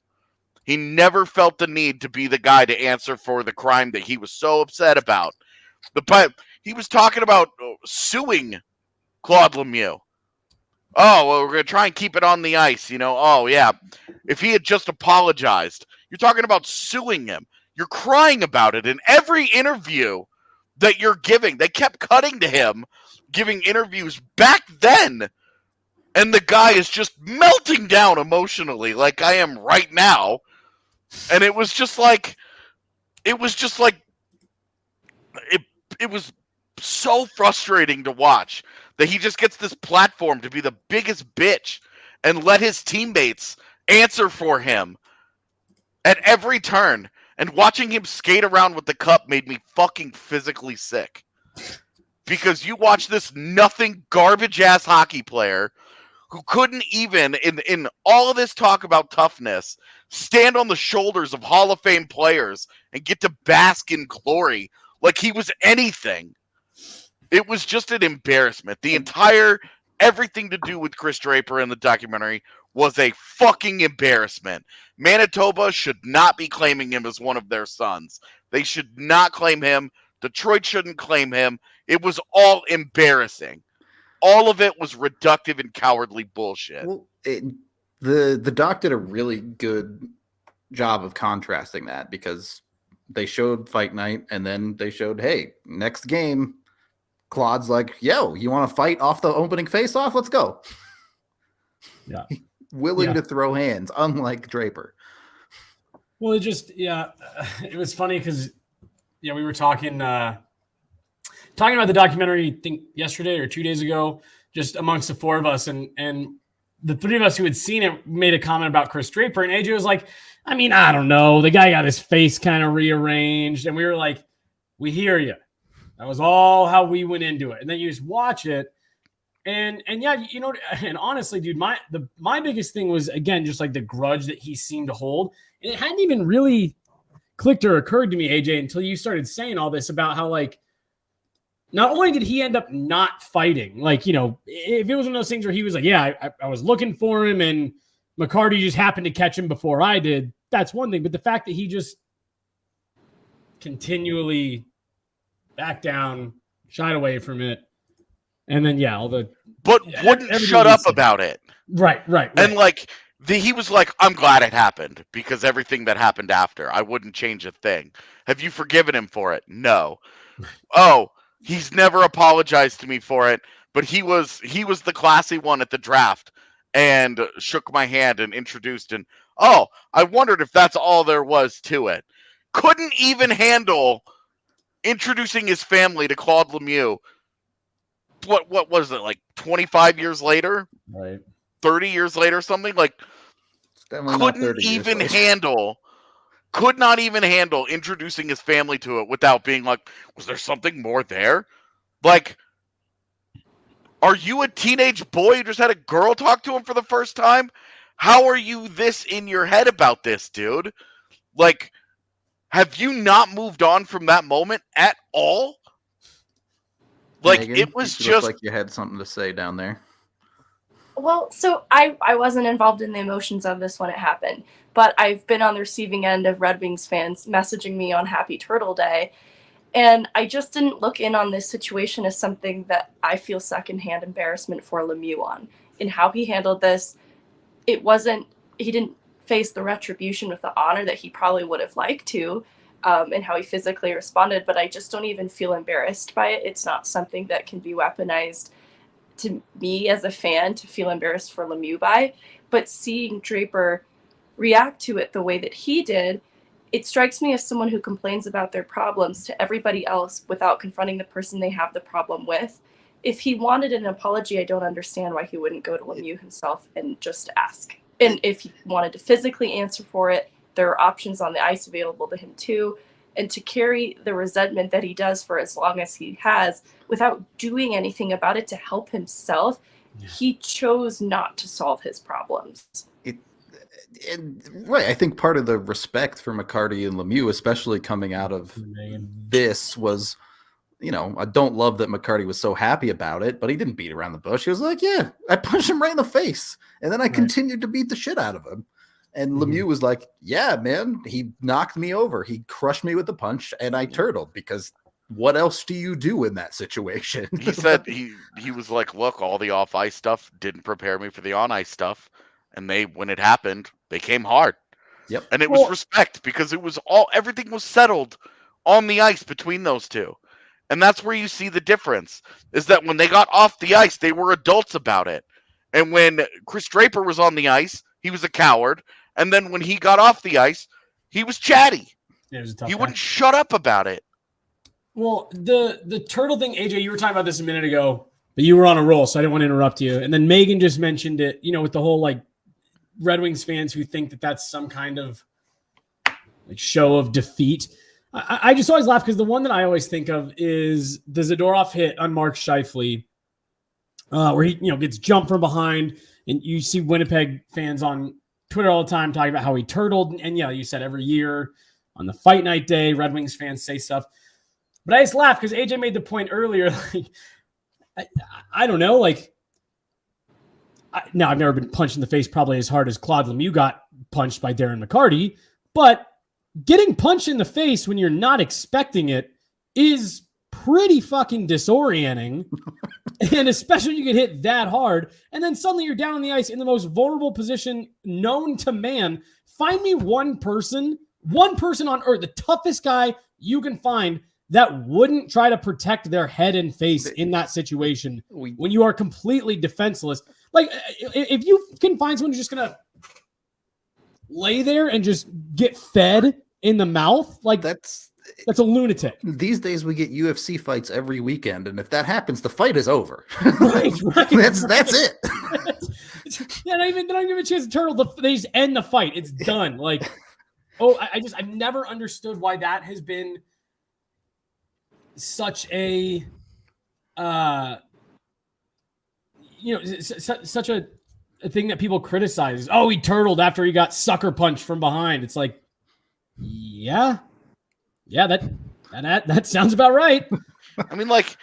He never felt the need to be the guy to answer for the crime that he was so upset about. He was talking about suing Claude Lemieux. Oh, well, we're going to try and keep it on the ice, Oh, yeah. If he had just apologized, you're talking about suing him. You're crying about it in every interview that you're giving. They kept cutting to him giving interviews back then. And the guy is just melting down emotionally like I am right now. And it was just like it was so frustrating to watch that he just gets this platform to be the biggest bitch and let his teammates answer for him at every turn. And watching him skate around with the cup made me fucking physically sick. Because you watch this nothing garbage ass hockey player who couldn't even, in all of this talk about toughness, stand on the shoulders of Hall of Fame players and get to bask in glory like he was anything. It was just an embarrassment. Everything to do with Chris Draper in the documentary was a fucking embarrassment. Manitoba should not be claiming him as one of their sons. They should not claim him. Detroit shouldn't claim him. It was all embarrassing. All of it was reductive and cowardly bullshit. Well, the doc did a really good job of contrasting that, because they showed fight night and then they showed, hey, next game, Claude's like, yo, you want to fight off the opening face-off? Let's go. Yeah. Willing to throw hands, unlike Draper. Well, it was funny because, we were talking about the documentary, I think yesterday or 2 days ago, just amongst the four of us, and the three of us who had seen it made a comment about Chris Draper, and AJ was like, I mean, I don't know. The guy got his face kind of rearranged, and we were like, we hear you. That was all how we went into it. And then you just watch it, and honestly, dude, my biggest thing was, again, just like the grudge that he seemed to hold. And it hadn't even really clicked or occurred to me, AJ, until you started saying all this about how, like, not only did he end up not fighting, like, if it was one of those things where he was like, yeah, I was looking for him and McCarty just happened to catch him before I did, that's one thing. But the fact that he just continually backed down, shied away from it, and then, wouldn't shut up about it. Right. And, he was like, I'm glad it happened because everything that happened after, I wouldn't change a thing. Have you forgiven him for it? No. Oh, he's never apologized to me for it, but he was the classy one at the draft and shook my hand and introduced, and I wondered if that's all there was to it. Couldn't even handle introducing his family to Claude Lemieux. What was it, like 25 years later? Right. 30 years later, something like, could not even handle introducing his family to it without being like, was there something more there? Like, are you a teenage boy who just had a girl talk to him for the first time? How are you this in your head about this, dude? Like, have you not moved on from that moment at all? Like, Megan, it was you just like you had something to say down there. Well, so I wasn't involved in the emotions of this when it happened, but I've been on the receiving end of Red Wings fans messaging me on Happy Turtle Day, and I just didn't look in on this situation as something that I feel secondhand embarrassment for Lemieux on. In how he handled this, he didn't face the retribution with the honor that he probably would have liked to, and how he physically responded, but I just don't even feel embarrassed by it. It's not something that can be weaponized to me as a fan to feel embarrassed for Lemieux by, but seeing Draper react to it the way that he did, it strikes me as someone who complains about their problems to everybody else without confronting the person they have the problem with. If he wanted an apology, I don't understand why he wouldn't go to Lemieux himself and just ask. And if he wanted to physically answer for it, there are options on the ice available to him too. And to carry the resentment that he does for as long as he has without doing anything about it to help himself, he chose not to solve his problems. Right. I think part of the respect for McCarty and Lemieux, especially coming out of this, was I don't love that McCarty was so happy about it, but he didn't beat around the bush. He was like, yeah, I punched him right in the face. And then I continued to beat the shit out of him. And Lemieux was like, yeah, man, he knocked me over. He crushed me with the punch and I turtled, because what else do you do in that situation? He said he was like, look, all the off ice stuff didn't prepare me for the on ice stuff. And when it happened, they came hard. Yep. And it was respect, because everything was settled on the ice between those two. And that's where you see the difference, is that when they got off the ice, they were adults about it. And when Chris Draper was on the ice, he was a coward. And then when he got off the ice, he was chatty. Yeah, he wouldn't shut up about it. Well, the turtle thing, AJ, you were talking about this a minute ago, but you were on a roll, so I didn't want to interrupt you. And then Megan just mentioned it, with the whole like Red Wings fans who think that that's some kind of like show of defeat. I just always laugh, because the one that I always think of is the Zadorov hit on Mark Scheifele, where he gets jumped from behind, and you see Winnipeg fans on Twitter all the time talking about how he turtled. And yeah, you said every year on the fight night day, Red Wings fans say stuff. But I just laugh because AJ made the point earlier. Like, I don't know. Like, now I've never been punched in the face probably as hard as Claude Lemieux got punched by Darren McCarty, but getting punched in the face when you're not expecting it is pretty fucking disorienting. And especially when you get hit that hard, and then suddenly you're down on the ice in the most vulnerable position known to man. Find me one person on earth, the toughest guy you can find, that wouldn't try to protect their head and face in that situation when you are completely defenseless. Like, if you can find someone who's just going to lay there and just get fed in the mouth, like that's a lunatic. These days we get UFC fights every weekend, and if that happens, the fight is over. Right. That's it. Yeah, they don't give a chance to turtle. They just end the fight. It's done. Like, I've never understood why that has been such a, such a thing that people criticize. Oh, he turtled after he got sucker punched from behind. It's like, yeah, that sounds about right. I mean, like,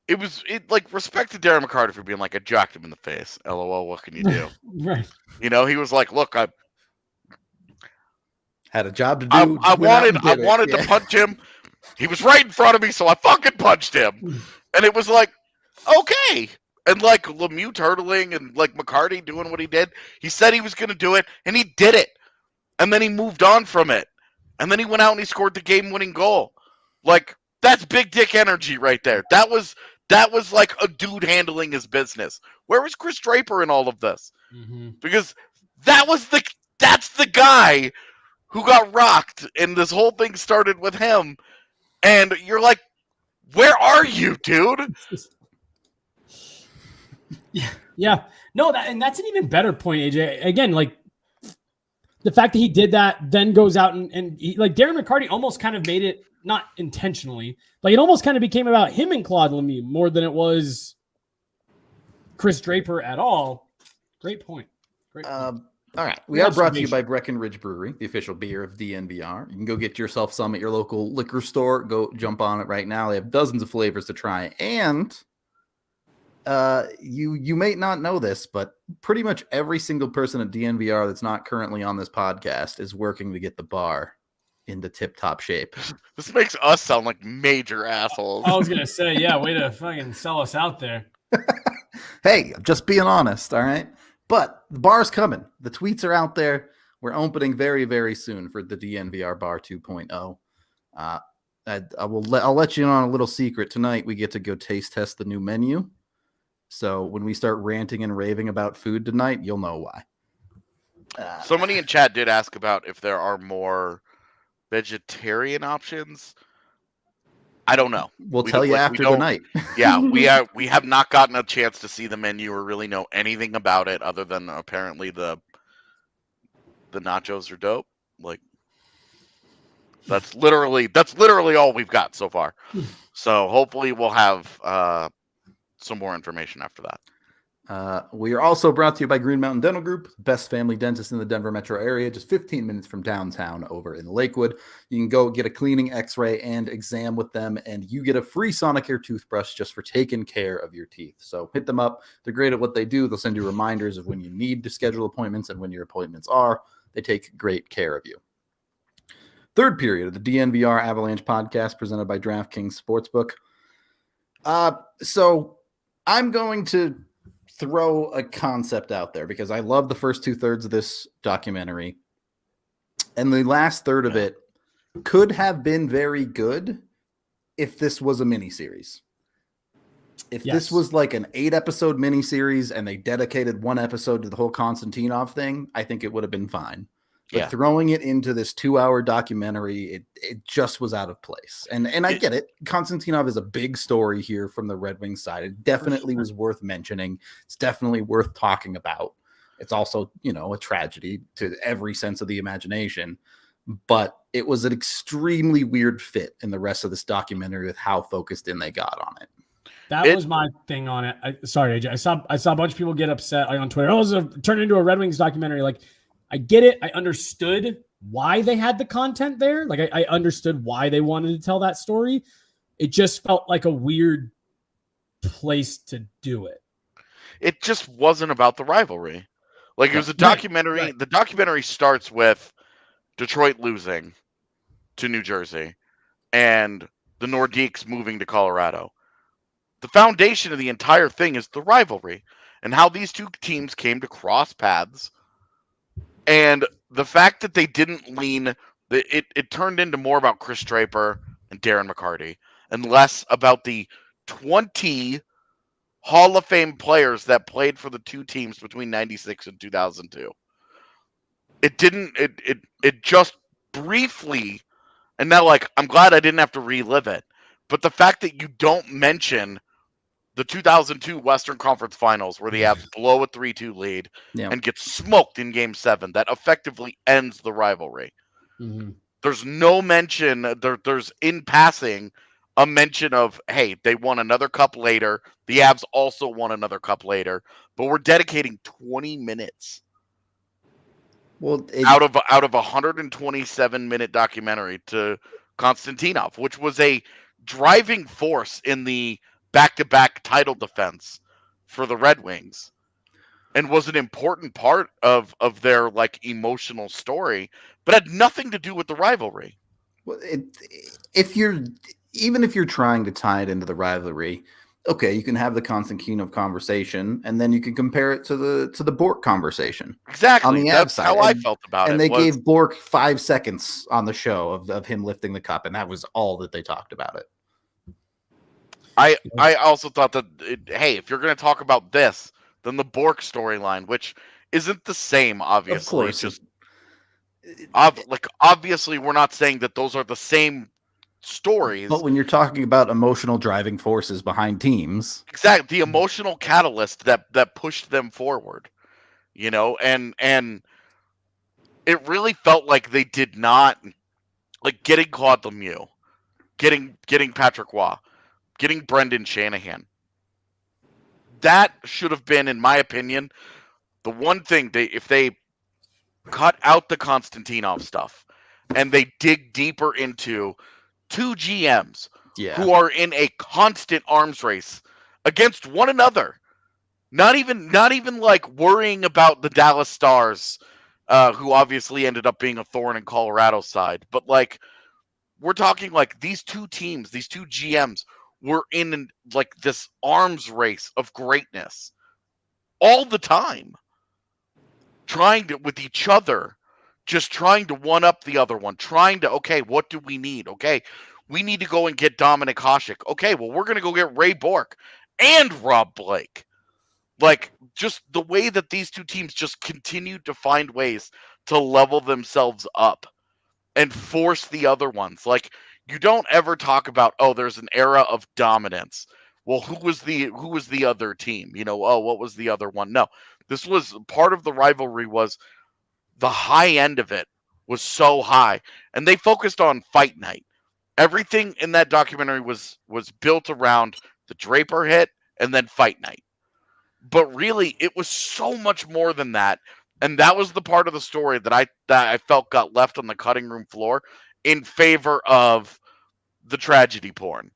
respect to Darren McCarty for being like, I jacked him in the face. LOL, what can you do? Right. He was like, look, I had a job to do. I wanted to punch him. He was right in front of me, so I fucking punched him. And it was like, okay. And like Lemieux turtling and like McCarty doing what he did. He said he was going to do it, and he did it. And then he moved on from it. And then he went out and he scored the game-winning goal. Like, that's big dick energy right there. That was like a dude handling his business. Where was Chris Draper in all of this? Mm-hmm. Because that's the guy who got rocked, and this whole thing started with him. And you're like, where are you, dude? Yeah. No, that's an even better point, AJ. Again, like, the fact that he did that, then goes out and he, like, Darren McCarty almost kind of made it, not intentionally, like it almost kind of became about him and Claude Lemieux more than it was Chris Draper at all. Great point. All right. We are brought to you by Breckenridge Brewery, the official beer of DNVR. You can go get yourself some at your local liquor store. Go jump on it right now. They have dozens of flavors to try. And you may not know this, but pretty much every single person at DNVR that's not currently on this podcast is working to get the bar into tip-top shape. This makes us sound like major assholes. I was going to say, yeah, way to fucking sell us out there. Hey, I'm just being honest, all right? But the bar's coming. The tweets are out there. We're opening very, very soon for the DNVR Bar 2.0. I'll let you in on a little secret. Tonight, we get to go taste test the new menu. So when we start ranting and raving about food tonight, you'll know why. Somebody in chat did ask about if there are more vegetarian options. I don't know. We'll tell you after the night. Yeah, we have not gotten a chance to see the menu or really know anything about it other than apparently the nachos are dope. Like, that's literally all we've got so far. So hopefully we'll have some more information after that. We are also brought to you by Green Mountain Dental Group, best family dentist in the Denver metro area, just 15 minutes from downtown over in Lakewood. You can go get a cleaning, x-ray, and exam with them, and you get a free Sonicare toothbrush just for taking care of your teeth. So hit them up. They're great at what they do. They'll send you reminders of when you need to schedule appointments and when your appointments are. They take great care of you. Third period of the DNVR Avalanche podcast presented by DraftKings Sportsbook. So I'm going to throw a concept out there because I love the first 2/3 of this documentary, and the last third of it could have been very good if this was a miniseries. If this was like an 8-episode miniseries and they dedicated one episode to the whole Konstantinov thing, I think it would have been fine. But throwing it into this 2-hour documentary, it just was out of place. And I get it. Konstantinov is a big story here from the Red Wings side. It definitely was worth mentioning. It's definitely worth talking about. It's also, a tragedy to every sense of the imagination. But it was an extremely weird fit in the rest of this documentary with how focused in they got on it. That was my thing on it. Sorry, AJ. I saw a bunch of people get upset on Twitter. Oh, it's turned into a Red Wings documentary. Like, I get it. I understood why they had the content there. Like, I understood why they wanted to tell that story. It just felt like a weird place to do it. It just wasn't about the rivalry. Like, it was a documentary. Right. The documentary starts with Detroit losing to New Jersey and the Nordiques moving to Colorado. The foundation of the entire thing is the rivalry and how these two teams came to cross paths. And the fact that they didn't lean, it turned into more about Chris Draper and Darren McCarty and less about the 20 Hall of Fame players that played for the two teams between 96 and 2002. It just briefly, and now, like, I'm glad I didn't have to relive it, but the fact that you don't mention the 2002 Western Conference Finals where the Avs blow a 3-2 lead and get smoked in Game 7. That effectively ends the rivalry. Mm-hmm. There's no mention. There's in passing a mention of, hey, they won another cup later. The Avs also won another cup later. But we're dedicating 20 minutes out of a 127-minute documentary to Konstantinov, which was a driving force in the back-to-back title defense for the Red Wings and was an important part of their emotional story, but had nothing to do with the rivalry. Well, if you're trying to tie it into the rivalry, okay, you can have the Konstantinov conversation and then you can compare it to the Bork conversation. Exactly. On the That's how I felt about it. And they gave Bork 5 seconds on the show of him lifting the cup, and that was all that they talked about it. I also thought that, hey, if you're going to talk about this, then the Bork storyline, which isn't the same, obviously. Of course. Obviously, we're not saying that those are the same stories. But when you're talking about emotional driving forces behind teams. Exactly. The emotional catalyst that pushed them forward, and it really felt like they did not, getting Claude Lemieux, getting Patrick Waugh, getting Brendan Shanahan. That should have been, in my opinion, the one thing if they cut out the Konstantinov stuff and they dig deeper into two GMs who are in a constant arms race against one another. Not even worrying about the Dallas Stars, who obviously ended up being a thorn in Colorado's side, but we're talking these two teams, these two GMs were in this arms race of greatness all the time, with each other, just trying to one up the other one, okay, what do we need? Okay, we need to go and get Dominic Hasek. Okay, well, we're going to go get Ray Bork and Rob Blake. Just the way that these two teams just continued to find ways to level themselves up and force the other ones. You don't ever talk about, oh, there's an era of dominance. Well, who was the other team? What was the other one? No, this was part of the rivalry. Was the high end of it was so high, and they focused on fight night. Everything in that documentary was built around the Draper hit and then fight night. But really, it was so much more than that. And that was the part of the story that I felt got left on the cutting room floor in favor of the tragedy porn,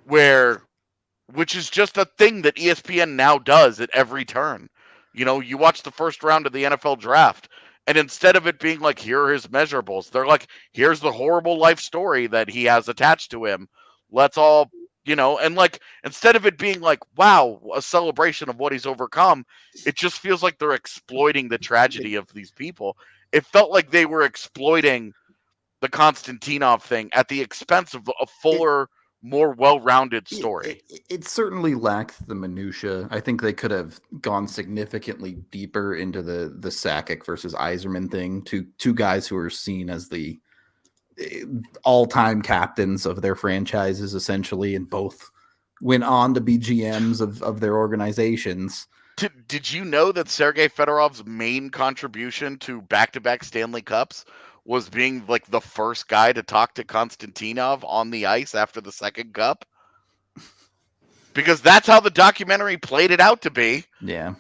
which is just a thing that ESPN now does at every turn. You watch the first round of the NFL draft, and instead of it being like, here are his measurables, they're like, here's the horrible life story that he has attached to him. Let's all, and like, instead of it being like, wow, a celebration of what he's overcome, it just feels like they're exploiting the tragedy of these people. It felt like they were exploiting the Konstantinov thing at the expense of a fuller, more well-rounded story. It certainly lacked the minutia. I think they could have gone significantly deeper into the Sakic versus Yzerman thing. Two guys who are seen as the all-time captains of their franchises, essentially, and both went on to be GMs of their organizations. Did you know that Sergei Fedorov's main contribution to back-to-back Stanley Cups was being like the first guy to talk to Konstantinov on the ice after the second cup? Because that's how the documentary played it out to be. Yeah.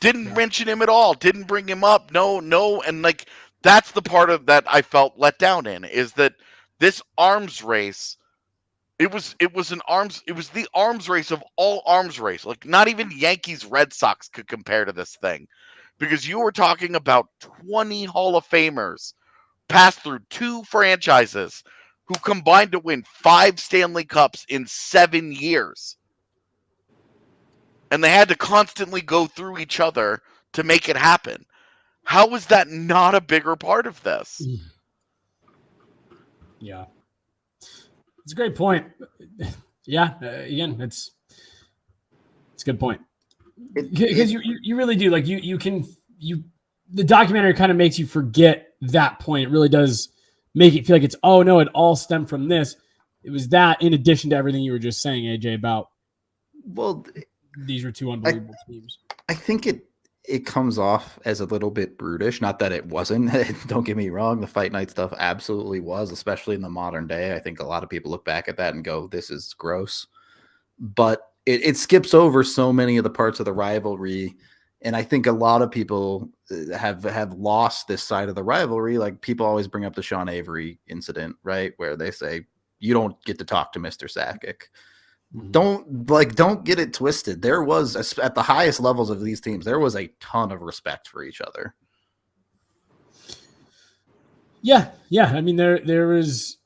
Didn't mention him at all. Didn't bring him up. No. And like, that's the part of that I felt let down in, is that this arms race, it was the arms race of all arms race. Like, not even Yankees Red Sox could compare to this thing. Because you were talking about 20 Hall of Famers passed through 2 franchises who combined to win 5 Stanley Cups in 7 years. And they had to constantly go through each other to make it happen. How is that not a bigger part of this? Yeah. It's a great point. Yeah, again, it's a good point. Because you really do, like, the documentary kind of makes you forget that point. It really does make it feel like it's, oh no, it all stemmed from this. It was that, in addition to everything you were just saying, AJ, about, well, these are 2 unbelievable teams. I think it comes off as a little bit brutish. Not that it wasn't. Don't get me wrong. The fight night stuff absolutely was, especially in the modern day. I think a lot of people look back at that and go, this is gross. But it skips over so many of the parts of the rivalry. And I think a lot of people have lost this side of the rivalry. Like, people always bring up the Sean Avery incident, right? Where they say, you don't get to talk to Mr. Sakic. Mm-hmm. Don't get it twisted. There was, at the highest levels of these teams, there was a ton of respect for each other. Yeah. I mean, there is,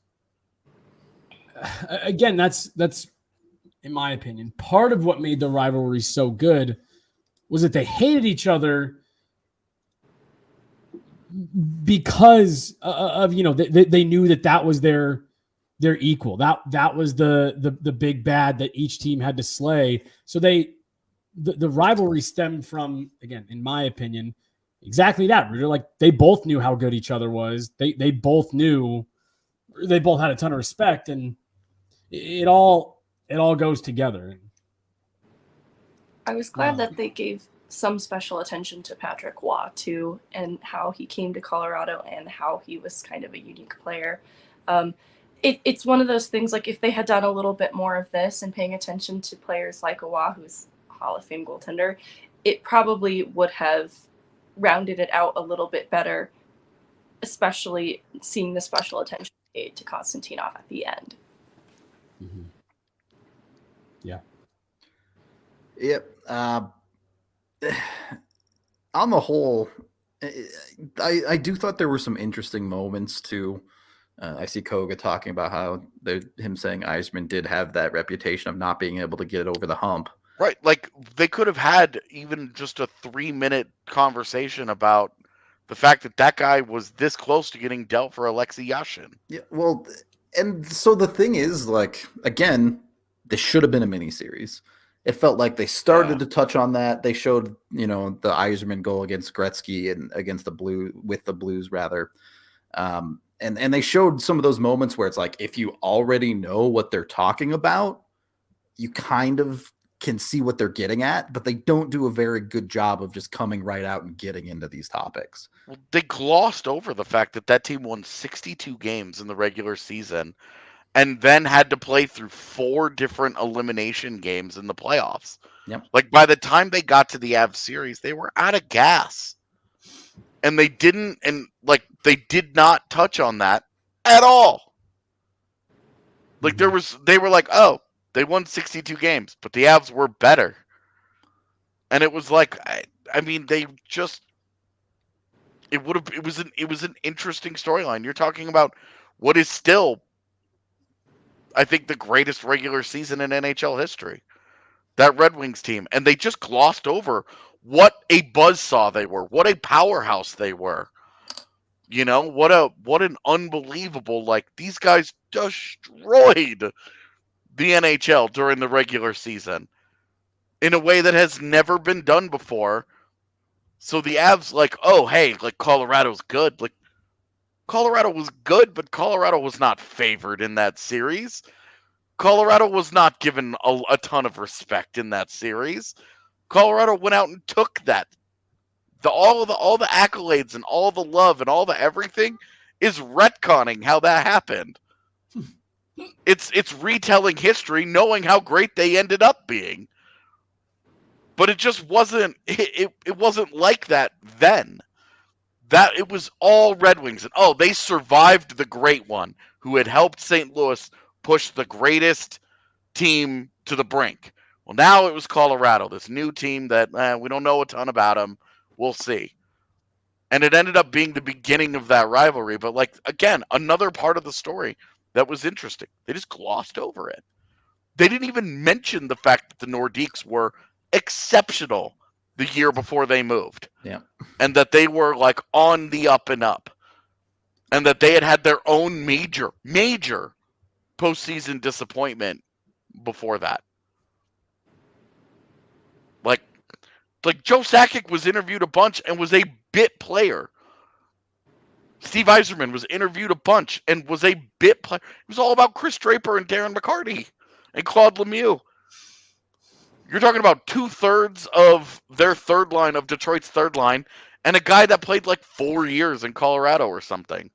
again, that's in my opinion, part of what made the rivalry so good was that they hated each other because of they knew that was their equal. That was the big bad that each team had to slay. So the rivalry stemmed from, again, in my opinion, exactly that. Like, they both knew how good each other was. They both knew, they both had a ton of respect, and it all goes together. I was glad that they gave some special attention to Patrick Waugh too, and how he came to Colorado and how he was kind of a unique player. It's one of those things, like, if they had done a little bit more of this and paying attention to players like Waugh, who's a Hall of Fame goaltender, it probably would have rounded it out a little bit better, especially seeing the special attention paid to Konstantinov at the end. Mm-hmm. Yeah. Yep. On the whole, I do thought there were some interesting moments too. I see Koga talking about how him saying Yzerman did have that reputation of not being able to get over the hump. Right. Like, they could have had even just a 3-minute conversation about the fact that guy was this close to getting dealt for Alexei Yashin. Yeah. Well, and so the thing is, like, again, this should have been a miniseries. It felt like they started to touch on that. They showed, the Yzerman goal against Gretzky and against the Blues rather. And they showed some of those moments where it's like, if you already know what they're talking about, you kind of can see what they're getting at, but they don't do a very good job of just coming right out and getting into these topics. Well, they glossed over the fact that team won 62 games in the regular season and then had to play through 4 different elimination games in the playoffs. Yep. Like by the time they got to the Avs series, they were out of gas. And they did not touch on that at all. Like they were like, oh, they won 62 games, but the Avs were better. And it was like, I mean, they just, it was an interesting storyline. You're talking about what is still, I think, the greatest regular season in NHL history. That Red Wings team. And they just glossed over what a buzzsaw they were, what a powerhouse they were. You know, what an unbelievable, like, these guys destroyed the NHL during the regular season in a way that has never been done before. So the Avs, like, oh, hey, like, Colorado's good. Like, Colorado was good, but Colorado was not favored in that series. Colorado was not given a ton of respect in that series. Colorado went out and took that. All the accolades and all the love and all the everything is retconning how that happened. It's retelling history, knowing how great they ended up being. But it just wasn't. It wasn't like that then. That it was all Red Wings, and they survived the great one who had helped St. Louis push the greatest team to the brink. Well, now it was Colorado, this new team that we don't know a ton about them. We'll see. And it ended up being the beginning of that rivalry. But, like, again, another part of the story that was interesting. They just glossed over it. They didn't even mention the fact that the Nordiques were exceptional the year before they moved. Yeah. And that they were, like, on the up and up. And that they had their own major postseason disappointment before that. Like Joe Sakic was interviewed a bunch and was a bit player. Steve Yzerman was interviewed a bunch and was a bit player. It was all about Chris Draper and Darren McCarty and Claude Lemieux. You're talking about 2/3 of their third line, of Detroit's third line, and a guy that played like 4 years in Colorado or something.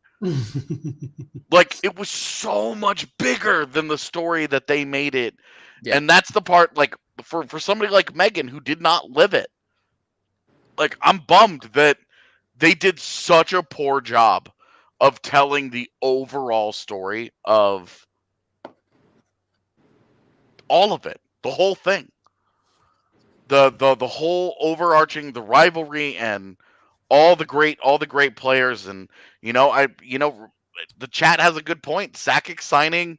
Like, it was so much bigger than the story that they made it. Yeah. And that's the part, like, for somebody like Megan who did not live it. Like, I'm bummed that they did such a poor job of telling the overall story of all of it, the whole thing, the whole overarching, the rivalry, and all the great players. And the chat has a good point. Sakic signing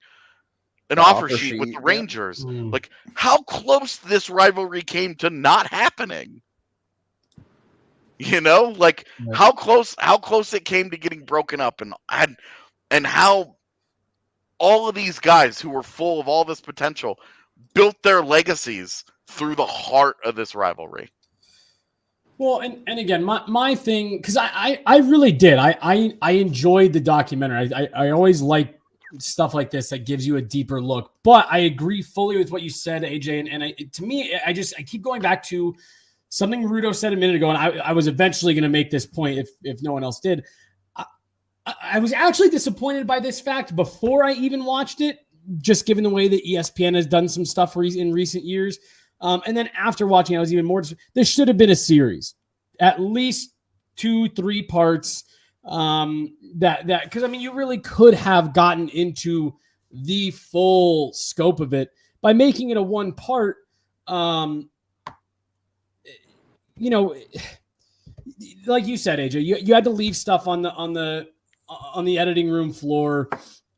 an offer sheet with the Rangers. Yeah. Like, how close this rivalry came to not happening. You know, like, how close it came to getting broken up, and how all of these guys who were full of all this potential built their legacies through the heart of this rivalry. Well, and again, my thing, because I really did. I enjoyed the documentary. I always like stuff like this that gives you a deeper look. But I agree fully with what you said, AJ. And to me, I keep going back to something Rudo said a minute ago, and I was eventually going to make this point if no one else did. I was actually disappointed by this fact before I even watched it, just given the way that ESPN has done some stuff in recent years. And then after watching, I was even more. This should have been a series, at least 2-3 parts. Because I mean, you really could have gotten into the full scope of it by making it a one part. Like you said, AJ, you had to leave stuff on the editing room floor,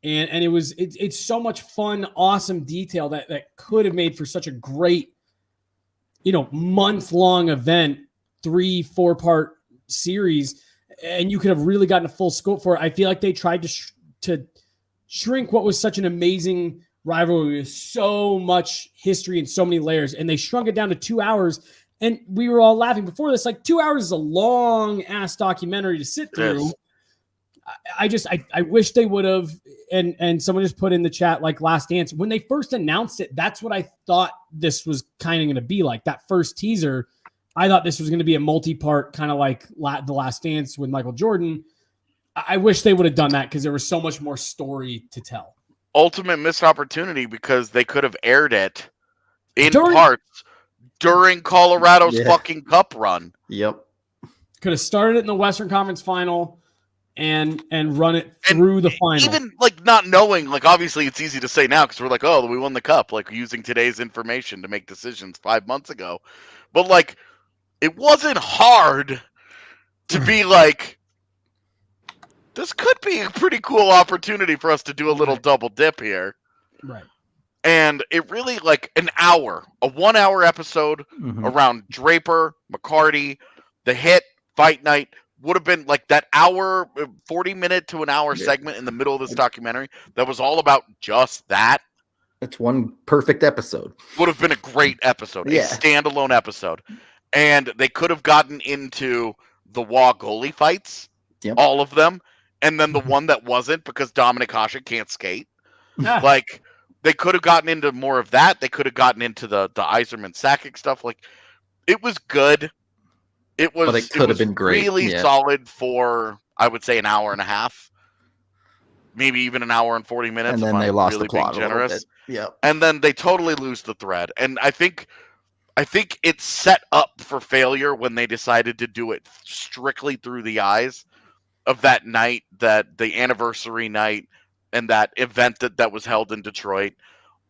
and it's so much fun, awesome detail that could have made for such a great, month-long event, 3-4 part series, and you could have really gotten a full scope for it. I feel like they tried to shrink what was such an amazing rivalry with so much history and so many layers, and they shrunk it down to 2 hours. And we were all laughing before this, like 2 hours is a long ass documentary to sit through. Yes. I wish they would have, and someone just put in the chat, like Last Dance, when they first announced it, that's what I thought this was kind of going to be like. That first teaser, I thought this was going to be a multi-part, kind of like The Last Dance with Michael Jordan. I wish they would have done that because there was so much more story to tell. Ultimate missed opportunity, because they could have aired it in parts during Colorado's fucking cup run. Yep. Could have started it in the Western Conference final and run it through the final. Even like not knowing, like obviously it's easy to say now because we're like, oh, we won the cup, like using today's information to make decisions 5 months ago. But like, it wasn't hard to be like, this could be a pretty cool opportunity for us to do a little double dip here. Right. And it really, like, a 1 hour episode around Draper, McCarty, the hit, fight night would have been like that 40-minute to an hour segment in the middle of this documentary that was all about just that. It's one perfect episode. Would have been a great episode, a standalone episode. And they could have gotten into the WA goalie fights, all of them, and then the one that wasn't because Dominic Hasek can't skate. Like, they could have gotten into more of that. They could have gotten into the Yzerman Sakic stuff. Like, it was good. It was, but it could have been great. Really solid for, I would say, an hour and a half. Maybe even an hour and 40 minutes. And then they lost the plot being generous. Yeah. And then they totally lose the thread. And I think it's set up for failure when they decided to do it strictly through the eyes of that night, that the anniversary night, and that event that was held in Detroit.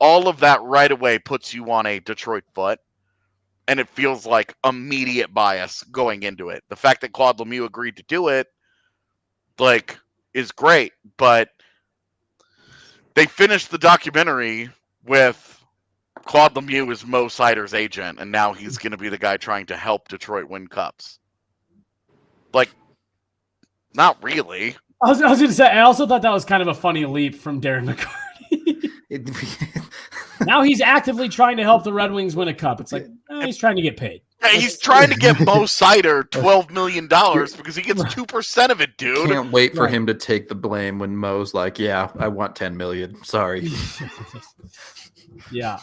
All of that right away puts you on a Detroit foot. And it feels like immediate bias going into it. The fact that Claude Lemieux agreed to do it, like, is great. But they finished the documentary with Claude Lemieux is Mo Sider's agent, and now he's going to be the guy trying to help Detroit win cups. Like, not really. I was going to say, I also thought that was kind of a funny leap from Darren McCarty. Now he's actively trying to help the Red Wings win a cup. It's like, he's trying to get paid. Yeah, he's trying to get Mo Sider $12 million because he gets 2% of it, dude. Can't wait for him to take the blame when Mo's like, yeah, I want 10 million. Sorry. Yeah,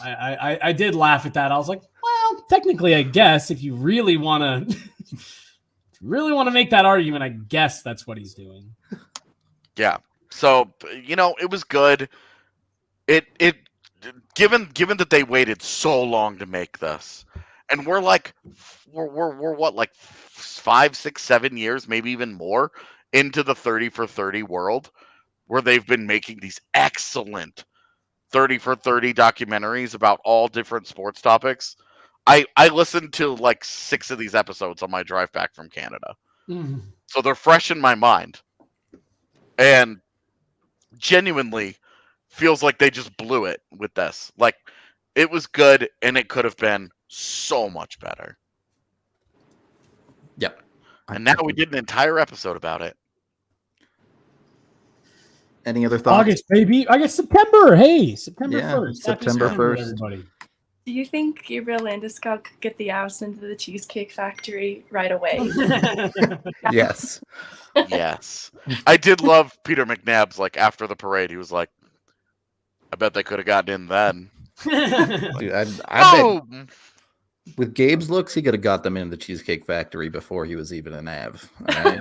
I did laugh at that. I was like, well, technically, I guess if you really want to make that argument, I guess that's what he's doing. Yeah. So, it was good. It given that they waited so long to make this, and we're what, like 5, 6, 7 years, maybe even more into the 30 for 30 world, where they've been making these excellent 30 for 30 documentaries about all different sports topics. I listened to like 6 of these episodes on my drive back from Canada. So they're fresh in my mind. And genuinely feels like they just blew it with this. Like, it was good, and it could have been so much better. Yep. And now we did an entire episode about it. Any other thoughts? August, baby. I guess September. Hey, September 1st. September 1st. Everybody. Do you think Gabriel Landeskog could get the Avs into the Cheesecake Factory right away? Yes. Yes. I did love Peter McNabb's, like, after the parade. He was like, I bet they could have gotten in then. Dude, I bet with Gabe's looks, he could have got them in the Cheesecake Factory before he was even an Av. All right?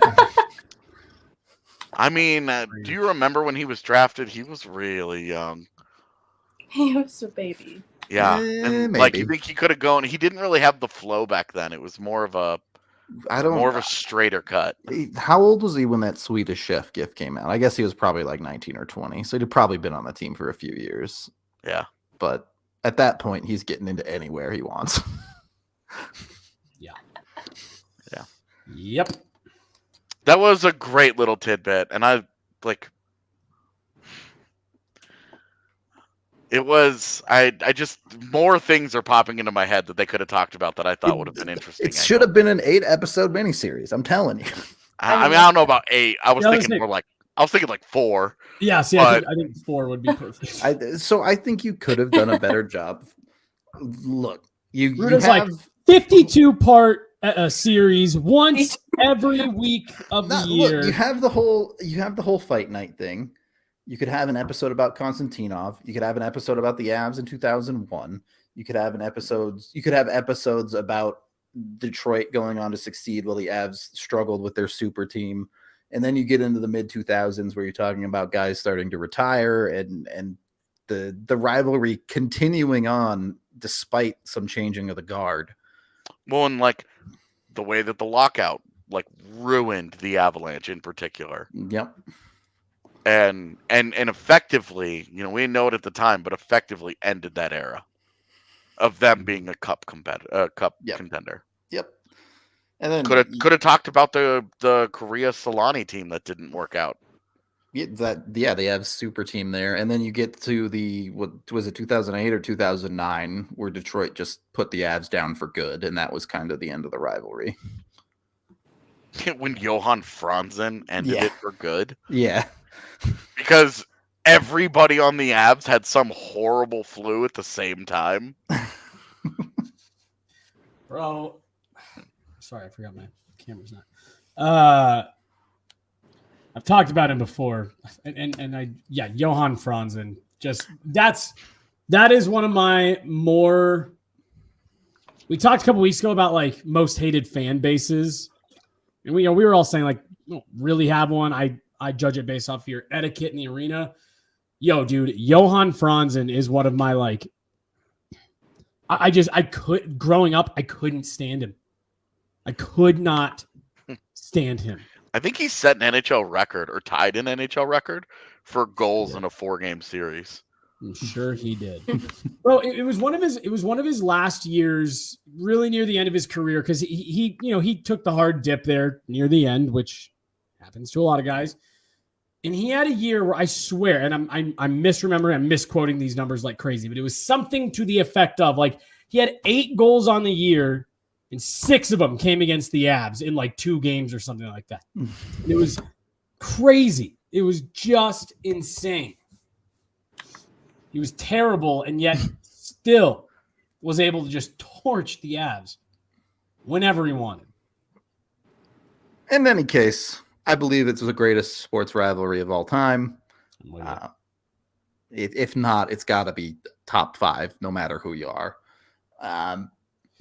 I mean, do you remember when he was drafted? He was really young. He was a baby. Yeah, and like, you think he could have gone? He didn't really have the flow back then. It was more of a straighter cut. How old was he when that Swedish Chef gift came out? I guess he was probably like 19 or 20, so he'd probably been on the team for a few years. Yeah, but at that point, he's getting into anywhere he wants. Yeah. Yep. That was a great little tidbit, and it was, I just, more things are popping into my head that they could have talked about that I thought would have been interesting. It should have been an 8-episode miniseries. I'm telling you. I mean, I don't know about 8. I was thinking like 4. Yeah, see, I think 4 would be perfect. So I think you could have done a better job. Look, you have like 52-part series once every week of the year. Look, you have the whole fight night thing. You could have an episode about Konstantinov. You could have an episode about the Avs in 2001. You could have episodes about Detroit going on to succeed while the Avs struggled with their super team. And then you get into the mid 2000s where you're talking about guys starting to retire and the rivalry continuing on despite some changing of the guard. Well, and like the way that the lockout like ruined the Avalanche in particular. Yep. And effectively, you know, we didn't know it at the time, but effectively ended that era of them being a cup contender. Yep. And then could have talked about the Korea Solani team that didn't work out. Yeah, they have super team there, and then you get to what was it, 2008 or 2009, where Detroit just put the Avs down for good, and that was kind of the end of the rivalry. When Johan Franzen ended it for good. Yeah. Because everybody on the Avs had some horrible flu at the same time. Bro, sorry, I forgot my camera's not. I've talked about him before, and Johan Franzen. Just that is one of my more. We talked a couple weeks ago about like most hated fan bases, and we were all saying like, we don't really have one. I judge it based off your etiquette in the arena. Yo, dude, Johan Franzen is one of my like. Growing up, I couldn't stand him. I could not stand him. I think he set an NHL record or tied an NHL record for goals in a 4-game series. I'm sure he did. Bro, it was one of his last years, really near the end of his career, because he took the hard dip there near the end, which happens to a lot of guys. And he had a year where I swear, and I'm misremembering, I'm misquoting these numbers like crazy, but it was something to the effect of like he had 8 goals on the year, and 6 of them came against the Avs in like 2 games or something like that. It was crazy. It was just insane. He was terrible, and yet still was able to just torch the Avs whenever he wanted. In any case, I believe it's the greatest sports rivalry of all time. If not, it's got to be top 5, no matter who you are.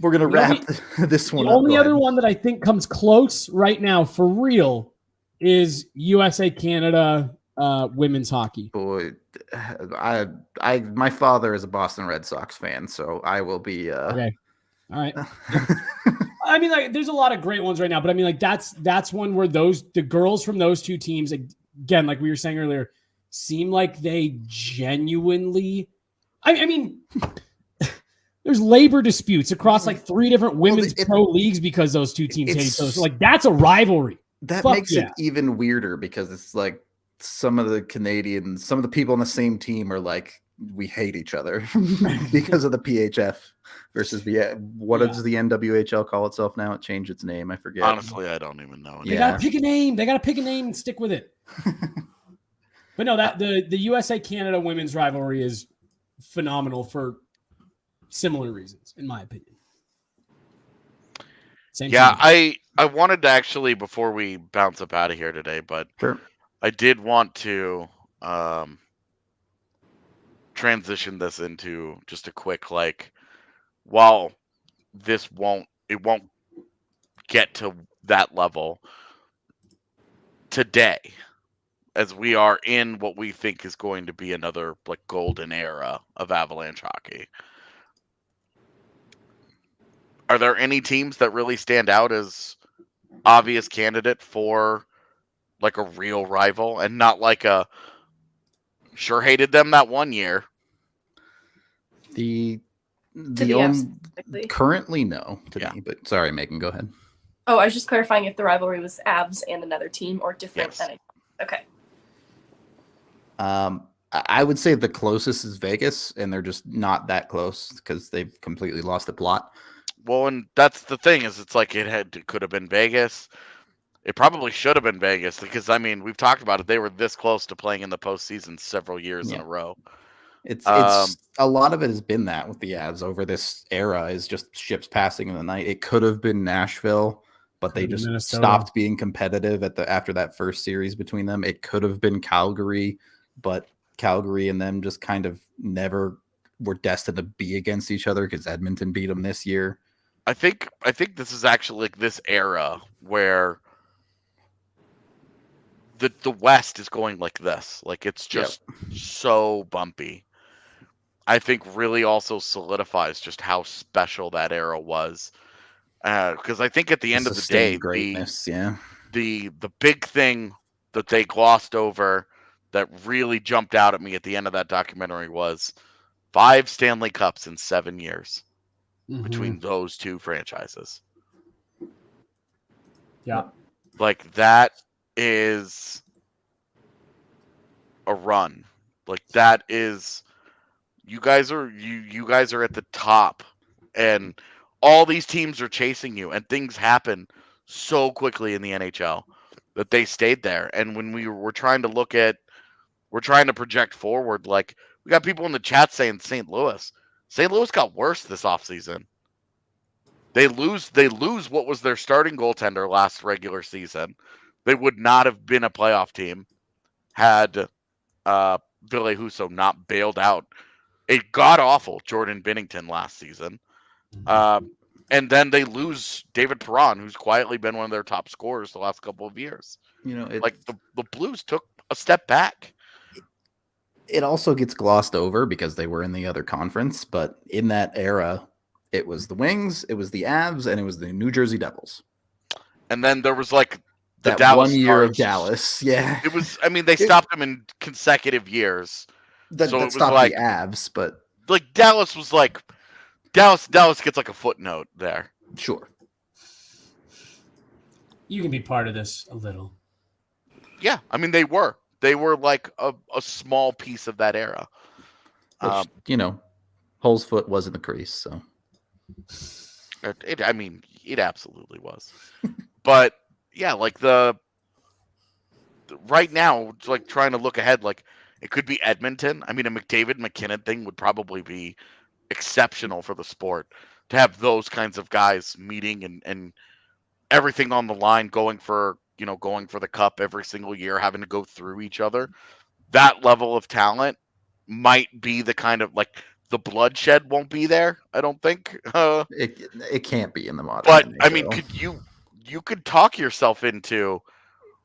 We're going to wrap this one up. The only other one that I think comes close right now for real is USA-Canada women's hockey. Boy, my father is a Boston Red Sox fan, so I will be okay. All right. I mean, like, there's a lot of great ones right now, but I mean, like, that's one where the girls from those 2 teams, again, like we were saying earlier, seem like they genuinely. I mean, there's labor disputes across like 3 different women's pro leagues because those 2 teams hate each other. So, like, that's a rivalry. That makes it even weirder because it's like some of the people on the same team are like, we hate each other because of the PHF versus does the NWHL call itself now? It changed its name. I forget. Honestly, I don't even know. They got to pick a name. They got to pick a name and stick with it. But no, that the USA-Canada women's rivalry is phenomenal for similar reasons, in my opinion. I wanted to actually, before we bounce up out of here today, but sure. I did want to transition this into just a quick, like, while it won't get to that level today, as we are in what we think is going to be another like golden era of Avalanche hockey. Are there any teams that really stand out as obvious candidate for like a real rival and not like a sure hated them that one year? Currently no to me, but sorry, Megan, go ahead. Oh, I was just clarifying if the rivalry was Avs and another team or different. Yes. Okay. I would say the closest is Vegas, and they're just not that close because they've completely lost the plot. Well, and that's the thing is, it's like it could have been Vegas. It probably should have been Vegas because, I mean, we've talked about it. They were this close to playing in the postseason several years in a row. It's a lot of it has been that with the Avs over this era is just ships passing in the night. It could have been Nashville, but they just stopped being competitive after that first series between them. It could have been Calgary, but Calgary and them just kind of never were destined to be against each other because Edmonton beat them this year. I think this is actually like this era where the West is going like this. Like it's just so bumpy. I think really also solidifies just how special that era was. Because I think at the end of the day, Sustained greatness. Yeah. the big thing that they glossed over that really jumped out at me at the end of that documentary was 5 Stanley Cups in 7 years between those two franchises. Yeah. Like, that is a run. Like, that is, you guys are at the top, and all these teams are chasing you, and things happen so quickly in the NHL that they stayed there. And when we're trying to project forward, like, we got people in the chat saying St. Louis got worse this offseason. They lose what was their starting goaltender last regular season. They would not have been a playoff team had Ville Husso not bailed out a god-awful Jordan Binnington last season. And then they lose David Perron, who's quietly been one of their top scorers the last couple of years. Like, the Blues took a step back. It also gets glossed over because they were in the other conference, but in that era, it was the Wings, it was the Avs, and it was the New Jersey Devils. And then there was like the that Dallas 1 year Stars. of Dallas. Yeah. It was, I mean, they stopped them in consecutive years. That it was stopped like the Avs, but like Dallas was like Dallas gets like a footnote there. Sure. You can be part of this a little. Yeah, I mean, they were like a small piece of that era. Which, Hull's foot was in the crease, so it absolutely was. But yeah, like right now, like trying to look ahead, like it could be Edmonton. I mean, a McDavid McKinnon thing would probably be exceptional for the sport to have those kinds of guys meeting and everything on the line, going for the cup every single year, having to go through each other. That level of talent might be the kind of, like, the bloodshed won't be there, I don't think. It can't be in the modern But NHL. I mean, you could talk yourself into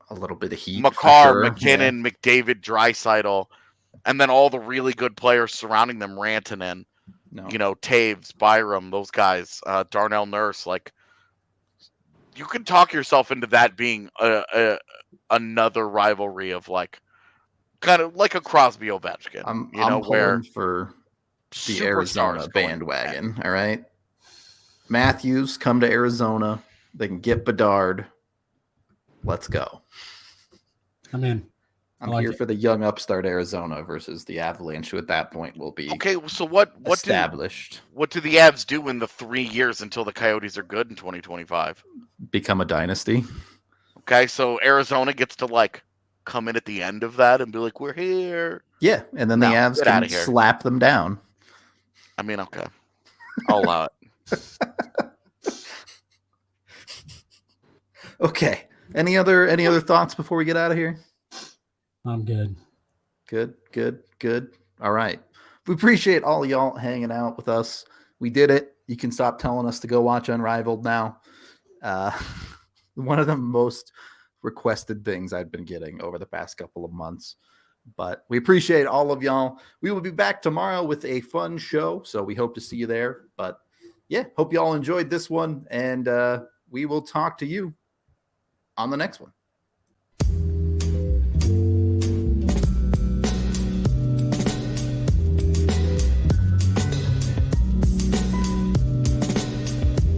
a little bit of heat. Makar, sure. McKinnon, McDavid, Draisaitl, and then all the really good players surrounding them, Rantanen, Taves, Byram, those guys, Darnell Nurse. Like, you can talk yourself into that being another rivalry of, like, kind of like a Crosby Ovechkin. I'm pulling for the Arizona bandwagon. All right, Matthews, come to Arizona. They can get Bedard. Let's go. I'm in. I'm here for the young upstart Arizona versus the Avalanche, who at that point will be okay. So what established? What do the Avs do in the 3 years until the Coyotes are good in 2025? Become a dynasty. Okay, so Arizona gets to, like, come in at the end of that and be like, we're here. Yeah, and then the Avs can slap them down. I mean, okay, I'll allow it. Okay. Any other thoughts before we get out of here? I'm good. Good. All right. We appreciate all y'all hanging out with us. We did it. You can stop telling us to go watch Unrivaled now. One of the most requested things I've been getting over the past couple of months. But we appreciate all of y'all. We will be back tomorrow with a fun show, so we hope to see you there. But yeah, hope y'all enjoyed this one, and we will talk to you on the next one.